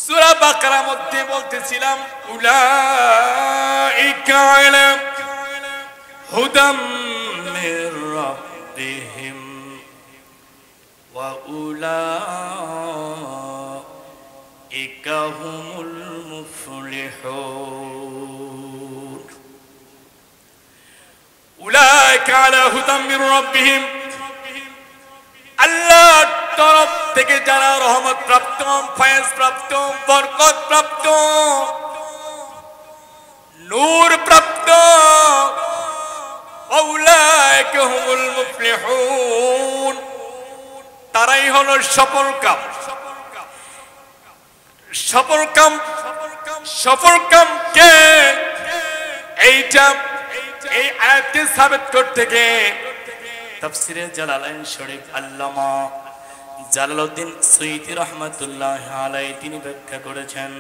সূরা বাকারার মধ্যে বলতেছিলাম, উলাইকা আলা হুদাম মির রাব্বিহিম ওয়া উলাইকা হুমুল মুফলিহুন। উলাইকা আলা হুদাম মির রাব্বিহিম, আল্লাহর তরফ থেকে যারা রহমত প্রাপ্ত, ফয়েজ প্রাপ্ত, বরকত প্রাপ্ত, নূর প্রাপ্ত, উলাইকা হুমুল মুফলিহুন, তারাই হলো সফলকাম। সফলকাম কে? এইটা এই আয়াতকে সাবিত করতে গিয়ে তাফসিরে জালালাইন শরীফ আল্লামা জালালউদ্দিন সুয়ুতী রাহমাতুল্লাহ আলাইহি তিনি ব্যাখ্যা করেছেন।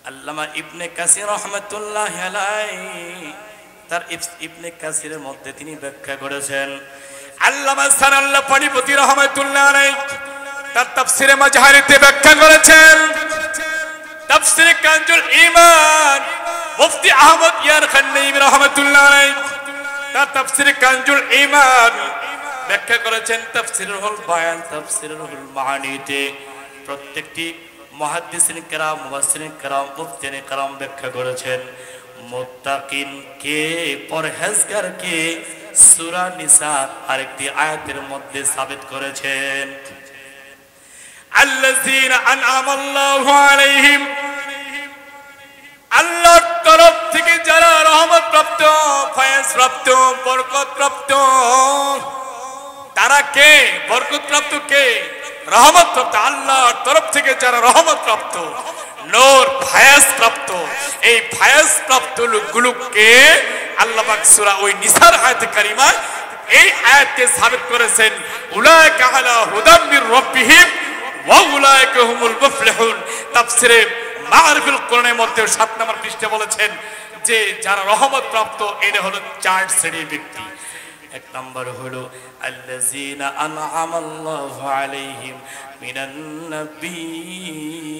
আল্লামা ইবনে কাসির রাহমাতুল্লাহ আলাইহি তার ইবনে কাসিরের মধ্যে তিনি ব্যাখ্যা করেছেন। আল্লামা সানাল্লাহ পানিপতি রাহমাতুল্লাহ আলাইহি তার তাফসিরে মাজহারিতে ব্যাখ্যা করেছেন। তাফসিরে কানজুল ঈমান মুফতি আহমদ ইয়ার খান্নাইমি রাহমাতুল্লাহ আলাইহি তার তাফসিরে কানজুল ঈমান ব্যাখ্যা করেছেন। তাফসিরুল বায়ান, তাফসিরুল মাআনিতে প্রত্যেকটি মুহাদ্দিসিন کرام, মুফাসসিরিন کرام, মুফতিন کرام ব্যাখ্যা করেছেন মুত্তাকিন কে, পরহেজগার কে সূরা নিসা আরেকটি আয়াতের মধ্যে সাবিত করেছেন। আল্লাযীনা আনআমাল্লাহু আলাইহিম, আল্লাহর তরফ থেকে যারা রহমত প্রাপ্ত, ফয়েজ প্রাপ্ত, বরকত প্রাপ্ত, তারা কে? বরকত প্রাপ্ত কে? রহমত প্রাপ্ত। আল্লাহর তরফ থেকে যারা রহমত প্রাপ্ত, নূর, ফয়েজ প্রাপ্ত, এই ফয়েজ প্রাপ্ত লোকগুলোকে আল্লাহ পাক সূরা ওই নিসার আয়াতে কারিমা এই আয়াতকে সাবিত করেছেন, উলাইকা আলা হুদাম মির রাব্বিহিম ওয়া উলাইকা হুমুল মুফলিহুন। তাফসিরে মাআরিফুল কোরআনের মধ্যে 7 নম্বর পৃষ্ঠাে বলেছেন যে যারা রহমত প্রাপ্ত এরা হলো 4 শ্রেণীর ব্যক্তি। এক নম্বর হলো আল্লাযীনা আনআমাল্লাহু আলাইহিম মিনান নাবিয়্যিন।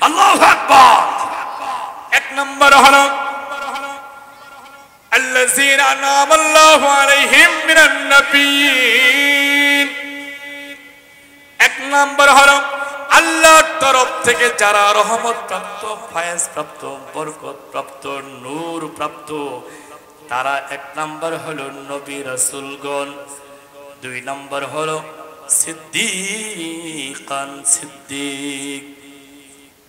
আল্লাহু আকবার। এক নম্বর হলো আল্লাযীনা আনআমাল্লাহু আলাইহিম মিনান নাবিয়্যিন। এক নম্বর হলো আল্লাহর তরফ থেকে যারা রহমত প্রাপ্ত, ফয়েজ প্রাপ্ত, বরকত প্রাপ্ত, নূর প্রাপ্ত, তারা এক নম্বর হলো নবী রাসূলগণ। 2 নম্বর হলো সিদ্দিকান, সিদ্দিক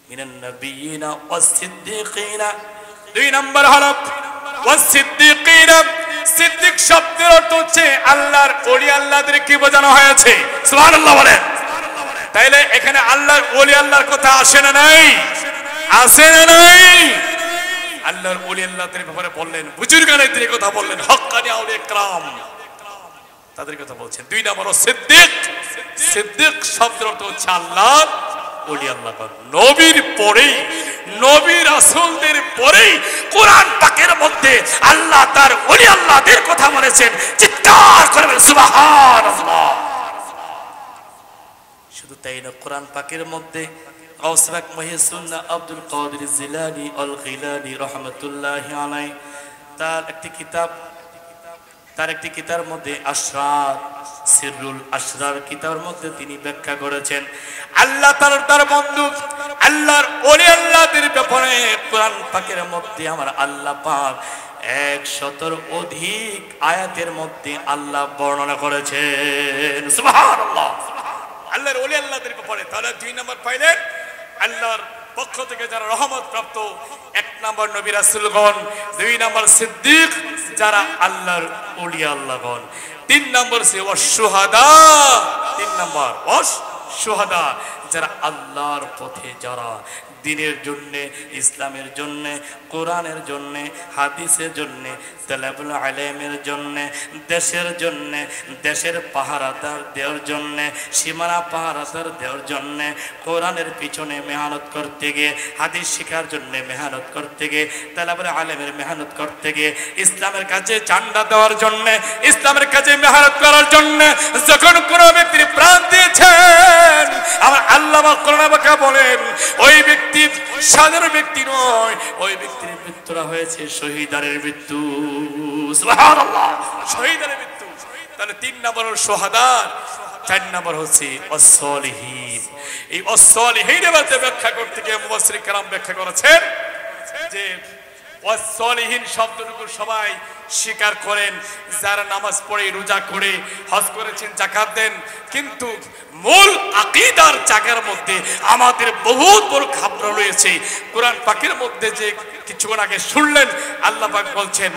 মিনান নাবিয়িনা ওয়াস সিদ্দিকিনা। 2 নম্বর হলো ওয়াস সিদ্দিকিনা। সিদ্দিক শব্দের অর্থ হচ্ছে আল্লাহর ওলি, আল্লাহদের কি বোঝানো হয়েছে? সুবহানাল্লাহ বলেন। তাইলে এখানে আল্লাহর ওলি আল্লাহর কথা আসে না নাই? আসে না নাই? আল্লাহর ওলি আল্লাহদের ব্যাপারে বললেন, বুজুর্গানের কথা বললেন, হক্কানি আউলিয়া کرام তাদের কথা বলছেন। 2 নম্বর সিদ্দিক। সিদ্দিক শব্দের অর্থ হচ্ছে আল্লাহর ওলি আল্লাহ। নবীর পরেই, নবী রাসূলদের পরেই কোরআন পাকের মধ্যে আল্লাহ তার ওলি আল্লাহদের কথা বলেছেন। চিৎকার করে বলেন সুবহানাল্লাহ। শুধু তাই না, কোরআন পাকের মধ্যে গাউস পাক মহিউদ্দিন আব্দুল কাদের জিলানী আল গিলানী রাহমাতুল্লাহি আলাইহি তার একটি কিতাব তার একটি কিতাবের মধ্যে আশরার সিররুল আশরার কিতাবের মধ্যে তিনি ব্যাখ্যা করেছেন আল্লাহ তার বন্ধু আল্লাহর ওলি আল্লাহদের ব্যাপারে কোরআন পাকের মধ্যে আমার আল্লাহ পাক 100 অধিক আয়াতের মধ্যে আল্লাহ বর্ণনা করেছেন সুবহানাল্লাহ আল্লাহর ওলি আল্লাহদের ব্যাপারে। তাহলে 2 নম্বর পাইলেন আল্লাহর পক্ষ থেকে যারা রহমত প্রাপ্ত, 1 নম্বর নবী রাসূলগণ, 2 নম্বর সিদ্দিক যারা আল্লাহর ওলি আল্লাহগণ, 3 নম্বর সে ওয়াশুহাদা, 3 নম্বর ওয়াশুহাদা যারা আল্লাহর পথে যারা দিনের জন্য ইসলামের জন্য কোরআনের জন্য হাদিসের জন্য তালাবুল ইলমের জন্য দেশের জন্য দেশের পাহারাদার দেওয়ার জন্য সীমানা পাহারাদার দেওয়ার জন্য কোরআনের পিছনে মেহনত করতে গিয়ে হাদিস শেখার জন্য মেহনত করতে গিয়ে তালাবুল ইলমের মেহনত করতে গিয়ে ইসলামের কাছে চাঁদা দেওয়ার জন্য ইসলামের কাছে মেহনত করার জন্য যখন কোনো ব্যক্তির প্রাণ দিয়েছেন আমার আল্লাহ কোরআনে পাকে বলেন ওই ব্যক্তি সাধারণ ব্যক্তি নয়, ওই ব্যক্তির মৃত্যুটা হয়েছে শহীদারের মৃত্যু সুবহানাল্লাহ শহীদারের মৃত্যু। তাহলে 3 নম্বর শুহাদার, 4 নম্বর হচ্ছে ওয়াসসালিহিন। এই ওয়াসসালিহিনের মধ্যে ব্যাখ্যা করতে গিয়ে মুফাসসির کرام ব্যাখ্যা করেছেন যে ওয়াসসালিহিন শব্দটুকু সবাই স্বীকার করেন যারা নামাজ পড়ে রোজা করে হজ করেছেন যাকাত দেন, কিন্তু মূল আকীদার জায়গার মধ্যে আমাদের বহুত বড় খাপড়া রয়েছে। কোরআন পাকের মধ্যে যে কিছুক্ষণ আগে শুনলেন আল্লাহ পাক বলছেন,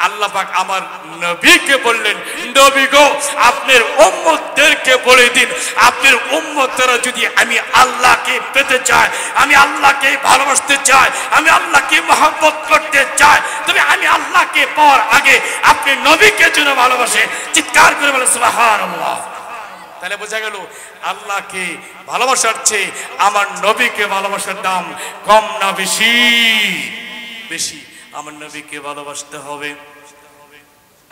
আল্লাহ পাক আমার নবীকে বললেন নবী গো আপনার উম্মতদেরকে বলে দিন আপনার উম্মতরা যদি আমি আল্লাহকে পেতে চায়, আমি আল্লাহকে ভালোবাসতে চাই, আমি আল্লাহকে মহব্বত করতে চাই, তবে আমি আল্লাহকে পাওয়ার আগে আপনি নবীকে যেন ভালোবাসে। চিৎকার করে বলে সুবহানাল্লাহ। তাহলে বোঝা গেল আল্লাহকে ভালোবাসার চেয়ে আমার নবীকে ভালোবাসার দাম কম না বেশি? বেশি। আমার নবীকে ভালোবাসতে হবে।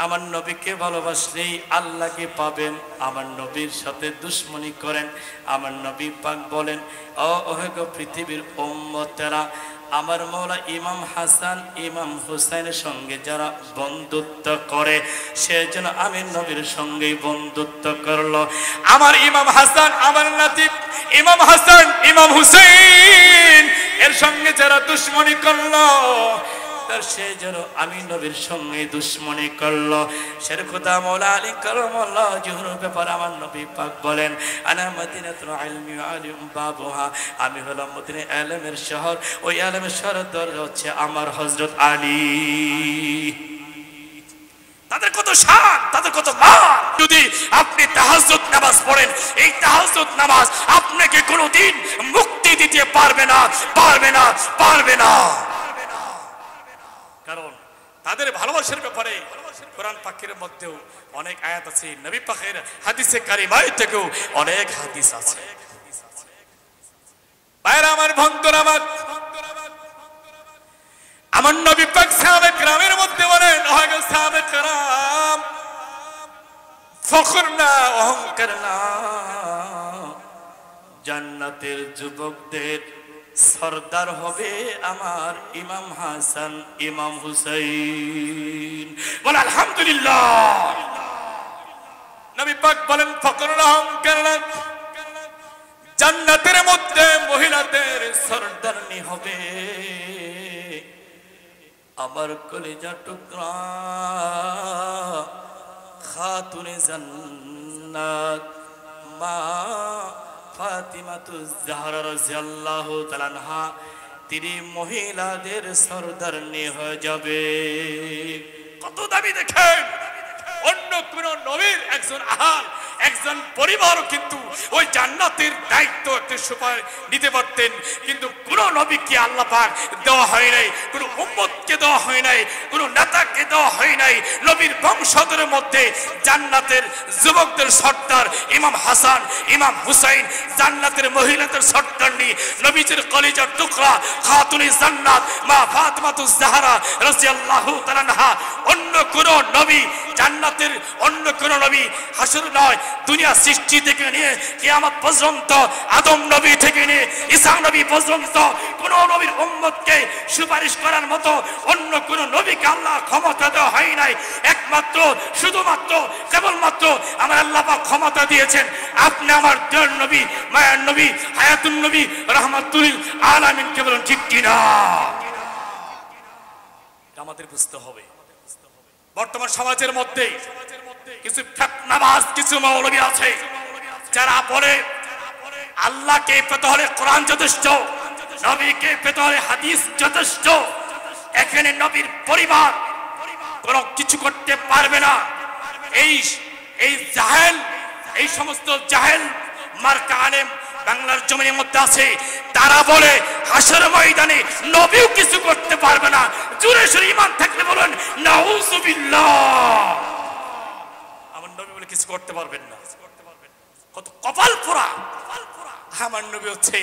আমার নবীকে ভালোবাসলেই আল্লাহকে পাবেন। আমার নবীর সাথে দুশমনি করেন, আমার নবী পাক বলেন ওহে গো পৃথিবীর উম্মতেরা, আমার মওলা ইমাম হাসান ইমাম হুসাইনের সঙ্গে যারা বন্ধুত্ব করে সেজন্য আমি নবীর সঙ্গে বন্ধুত্ব করলো। আমার ইমাম হাসান আমার নাতি ইমাম হাসান ইমাম হুসাইন এর সঙ্গে যারা দুশমনি করলো সেই জন্য আমি নবীর সঙ্গে দুশমনি করলো। শের খোদা মওলা আলী কারামাল্লাহ ওয়াজহুর ব্যাপারে আমার নবী পাক বলেন আনা মদিনাতুল ইলমি ওয়া আলিম বাবুহা, আমি হলাম মদিনা ইলমের শহর, ওই ইলমের শহরের দরজা হচ্ছে আমার হযরত আলী। তাদের কত শান, তাদের কত মান। যদি আপনি তাহাজ্জুদ নামাজ পড়েন, এই তাহাজ্জুদ নামাজ আপনাকে কোনোদিন মুক্তি দিতে পারবে না, পারবে না, পারবে না। কারণ তাদের ভালোবাসার ব্যাপারে কোরআন পাকের মধ্যেও অনেক আয়াত আছে, নবী পাকের হাদিসে কারিমায় থেকেও অনেক হাদিস আছে। ভাইরা আমার, বন্ধুরা আমার, আমার নবী পাক সাহাবায়ে কেরামের মধ্যে বলেন ওহে সাহাবায়ে কেরাম ফখর না অহংকার না, জান্নাতের যুবকদের সরদার হবে আমার ইমাম হাসান ইমাম হুসাইন। বল আলহামদুলিল্লাহ। নবী পাক বলেন ফখর না অহংকার না, জান্নাতের মধ্যে মহিলাদের সরদারনি হবে আমার কলিজার টুকরা খাতুনে জান্নাত মা ফাতিমাতুজ জাহরা রাদিয়াল্লাহু তাআলা আনহা, তিনি মহিলাদের সরদারনি হয়ে যাবে। কত দাবি দেখেন! অন্য কোন নবীর একজন আহাল একজন পরিবারও কিন্তু ওই জান্নাতের দায়িত্ব একটা সুপার নিতে পারতেন, কিন্তু কোন নবীকে আল্লাহ পাক দেওয়া হয় নাই, কোন উম্মতকে দেওয়া হয় নাই, কোন নেতাকে দেওয়া হয় নাই। নবীর বংশধরের মধ্যে জান্নাতের যুবকদের সর্দার ইমাম হাসান ইমাম হুসাইন, জান্নাতের মহিলাদের সর্দারনি নবীজির কলিজার টুকরা খাতুনে জান্নাত মা ফাতিমাতুজ জাহরা রাদিয়াল্লাহু তাআলা আনহা। অন্য কোন নবী জান্নাতের অন্য কোন নবী হাসর নয়, দুনিয়া সৃষ্টি থেকে নিয়ে কিয়ামত পর্যন্ত আদম নবী থেকে নিয়ে ঈসা নবী পর্যন্ত কোন নবীর উম্মতকে সুপারিশ করার মতো অন্য কোন নবীকে আল্লাহ ক্ষমতা দেওয়া হয় নাই। একমাত্র শুধুমাত্র কেবলমাত্র আমার আল্লাহ পাক ক্ষমতা দিয়েছেন আপনি আমার দয়ার নবী, মায়ার নবী, হায়াতুন নবী, রাহমাতুল আলামিন কে বলুন ঠিক কিনা? আমাদের বুঝতে হবে বর্তমান সমাজের মধ্যে কিছু ফিতনাবাজ কিছু মৌলবী আছে যারা বলে আল্লাহকে পেতে হলে কোরআন যথেষ্ট, নবীকে পেতে হলে হাদিস যথেষ্ট, এখানে নবীর পরিবার কোন কিছু করতে পারবে না। এই জাহেল, এই সমস্ত জাহেল মার্কা আলেম বাংলার জমিনের মধ্যে আছে, তারা বলে হাসর ময়দানে নবীও কিছু করতে পারবে না। জোরে সোরে ঈমান থাকলে বলেন নাউজুবিল্লাহ। আমার নবী বলে কিছু করতে পারবেন না, কত কপাল পোড়া। আমার নবী হচ্ছে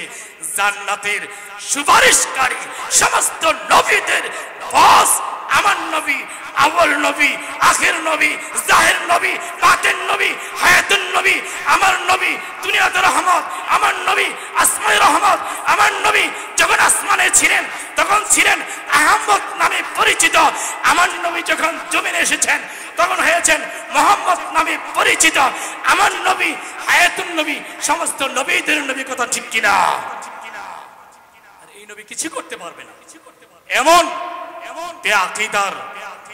জান্নাতের সুপারিশকারী, সমস্ত নবীদের বস। আমার নবী আউয়াল নবী, আখির নবী, জাহির নবী, বাতিন নবী, হায়াতুন নবী। আমার নবী দুনিয়াতে রহমত, আমার নবী আসমানে রহমত। আমার নবী যখন আসমানে ছিলেন তখন ছিলেন আহমদ নামে পরিচিত। আমার নবী যখন জমিনে এসেছেন তখন হয়েছেন মুহাম্মদ নামে পরিচিত। আমার নবী হায়াতুন নবী, সমস্ত নবীদের নবী, কথা ঠিক কিনা? আর এই নবী কিছু করতে পারবে না। এমন বেআকিদার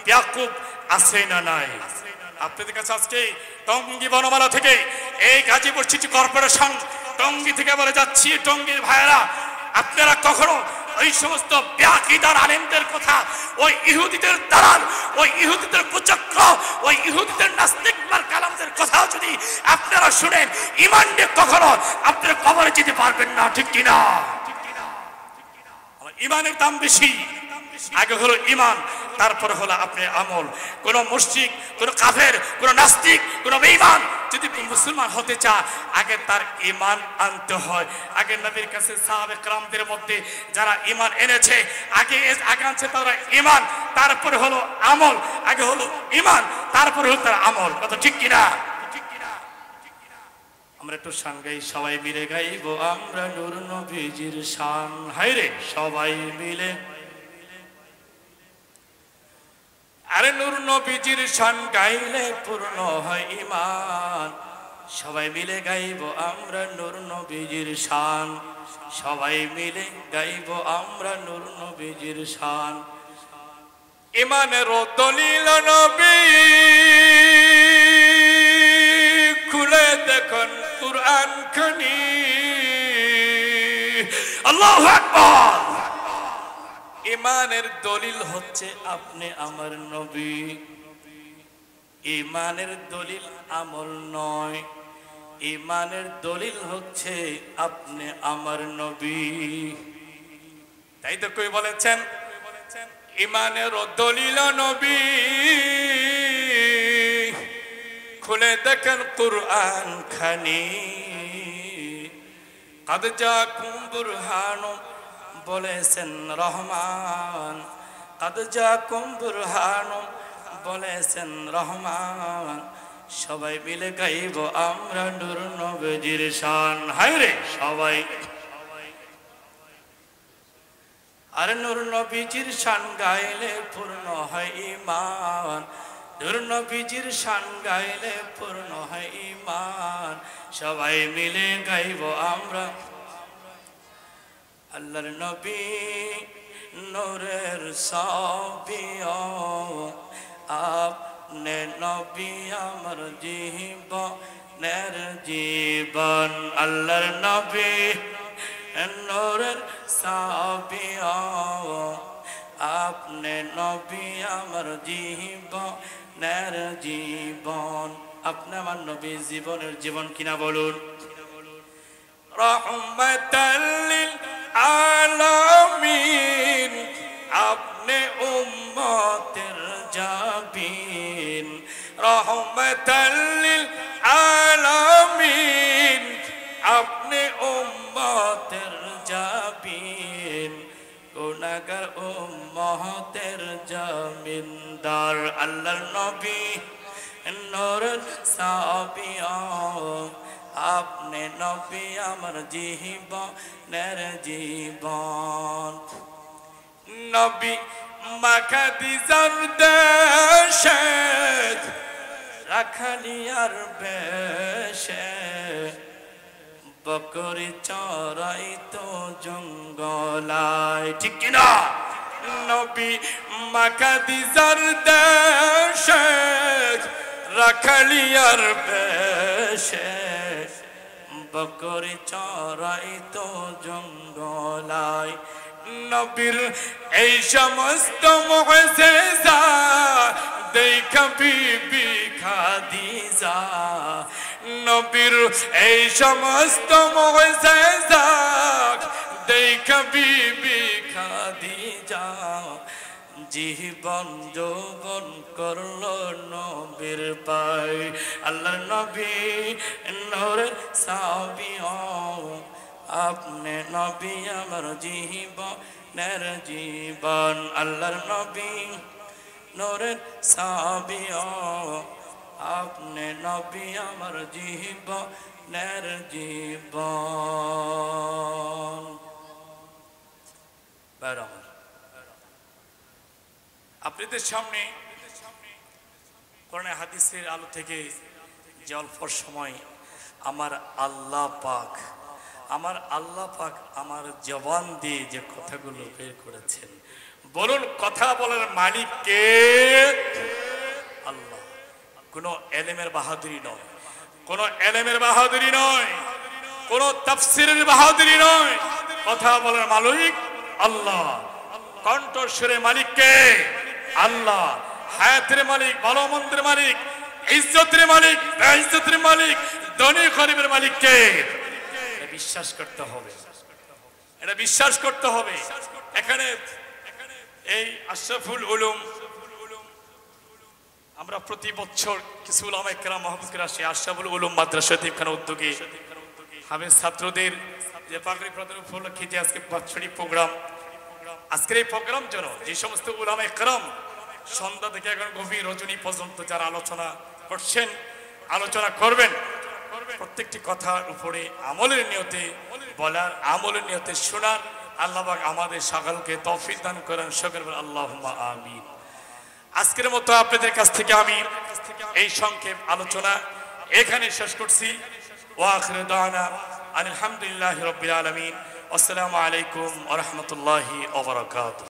বেয়াকুব আছে না নাই? আপনাদের কাছে আজকে টঙ্গী বনমালা থেকে এই গাজীপুর সিটি কর্পোরেশন টঙ্গী থেকে বলে যাচ্ছি, টঙ্গীর ভাইয়েরা আপনারা কখনো ওই সমস্ত বেআকিদার আলেমদের কথা, ওই ইহুদিদের দালাল, ওই ইহুদিদের কুচক্র, ওই ইহুদিদের নাস্তিক কালামদের কথা যদি আপনারা শুনেন, ঈমান নিয়ে কখনো আপনারা কবরে যেতে পারবেন না, ঠিক কিনা? আমার ঈমানের দাম বেশি। আগে হলো ঈমান, তারপরে হলো আপনার আমল। কোন মুশরিক, কোন কাফের, কোন নাস্তিক, কোন বেঈমান যদি মুসলমান হতে চায় আগে তার ঈমান আনতে হয়। আগে নবীর কাছে সাহাবে কেরামদের মধ্যে যারা ঈমান এনেছে আগে আনছে তারা ঈমান, তারপরে হলো আমল। আগে হলো ঈমান, তারপরে হলো তার আমল, কথা ঠিক কিনা? আমরা একটু শান গাই, সবাই মিলে গাইবো আমরা নূর নবীজির শান। হায়রে সবাই মিলে, আরে নূর নবীজির শান গাইলে পূর্ণ হয় ঈমান। সবাই মিলে গাইবো আমরা নূর নবীজির শান, সবাই মিলে গাইবো আমরা নূর নবীজির শান। ঈমানের দলিল নবী, খুলে দেখুন কুরআন খানি। আল্লাহু আকবার। ঈমানের দলিল হচ্ছে আপনি আমার নবী। ঈমানের দলিল আমল নয়, ঈমানের দলিল হচ্ছে আপনি আমার নবী। তাই তো কই বলেছেন ঈমানের দলিল নবী, খুলে দেখেন কুরআন খানি। কাদ জাকুম বুরহানুম বলেছেন রহমান, কাদ জাকুম বুরহানুম বলেছেন রহমান। সবাই মিলে গাইব আমরা নূর নবীজির শান। হায়রে সবাই, আর নূর নবীজির শান গাইলে পূর্ণ হয় ঈমান। নূর নবীজির শান গাইলে পূর্ণ হয় ঈমান। সবাই মিলে গাইব আমরা আল্লাহর নবী নূরের সাবিয়া, আপনি নবী আমার জীবনের জীবন। আল্লাহর নবী নূরের সাবিয়া, আপনি নবী আমার জীবনের জীবন। আপনি আমার নবী জীবনের জীবন কিনা বলুন? রহমাতাল লিল আলামিন, আপনি উম্মতের জাবিন। রহমাতাল লিল আলামিন, আপনি উম্মতের জাবিন। গুনাহগার উম্মতের জামিনদার। আল্লাহর নবী নূরের সাবিয়া আপনি নবী আমার জীবনের জীবন নবী মাখা দিজার দেশে রাখালিয়ার বেশে বকরি চড়াই তো জঙ্গলায় ঠিক কিনা নবী মাখা দিজার দেশে রাখালিয়ার বেশে বকরি চড়াই তো জঙ্গলায় নবীর এই সমস্ত মুজিজা দেখা বিবি খাদিজা নবীর এই সমস্ত মুজিজা দেখা বিবি খাদিজা জীবন যৌবন করলো নবীর পাই আল্লাহ নবী নূরের সাবিয়া আপনি নবী আমার জীবনের জীবন আল্লাহর নবী নূরের সাবিয়া আপনি নবী আমার জীবনের জীবন আপনাদের সামনে কোরআন হাদিসের আলো থেকে যে অল্প সময় আমার আল্লাহ পাক আমার জবান দিয়ে যে কথাগুলো বের করেছেন বলুন কথা বলার মালিক কে আল্লাহ কোনো এলেমের বাহাদুরি নয় কোনো এলেমের বাহাদুরি নয় কোনো তাফসীরের বাহাদুরি নয় কথা বলার মালিক আল্লাহ কণ্ঠস্বরের মালিক কে আল্লাহ হায়াতের মালিক ভালো মন্দের মালিক ইজ্জতের মালিক বেইজ্জতের মালিক ধনী গরিবের মালিক কে বিশ্বাস করতে হবে এটা বিশ্বাস করতে হবে এখানে এই আশরাফুল উলুম আমরা প্রতি বছর কিছু উলামায়ে কেরাম মাহফিজরা সেই আশরাফুল উলুম মাদ্রাসা এখানে উদ্যোগে হাফেজ ছাত্রদের যে পাগড়ি প্রদান উপলক্ষে যে আজকে বাৎসরিক প্রোগ্রাম আজকের এই প্রোগ্রাম জন্য যে সমস্ত উলামায়ে কেরাম সন্ধ্যা থেকে এখন গভীর রজনী পর্যন্ত যারা আলোচনা করছেন আলোচনা করবেন প্রত্যেকটি কথার উপরে আমলের নিয়তে বলার আমলের নিয়তে শোনার আল্লাহ পাক আমাদের সকলকে তৌফিক দান করেন সকলে বলেন আল্লাহুম্মা আমিন আজকের মতো আপনাদের কাছ থেকে আমি এই সংক্ষেপ আলোচনা এখানে শেষ করছি ওয়া আখিরু দাওয়ানা আলহামদুলিল্লাহি রাব্বিল আলামিন আসসালামু আলাইকুম ওয়া রাহমাতুল্লাহি ওয়া বারাকাতুহু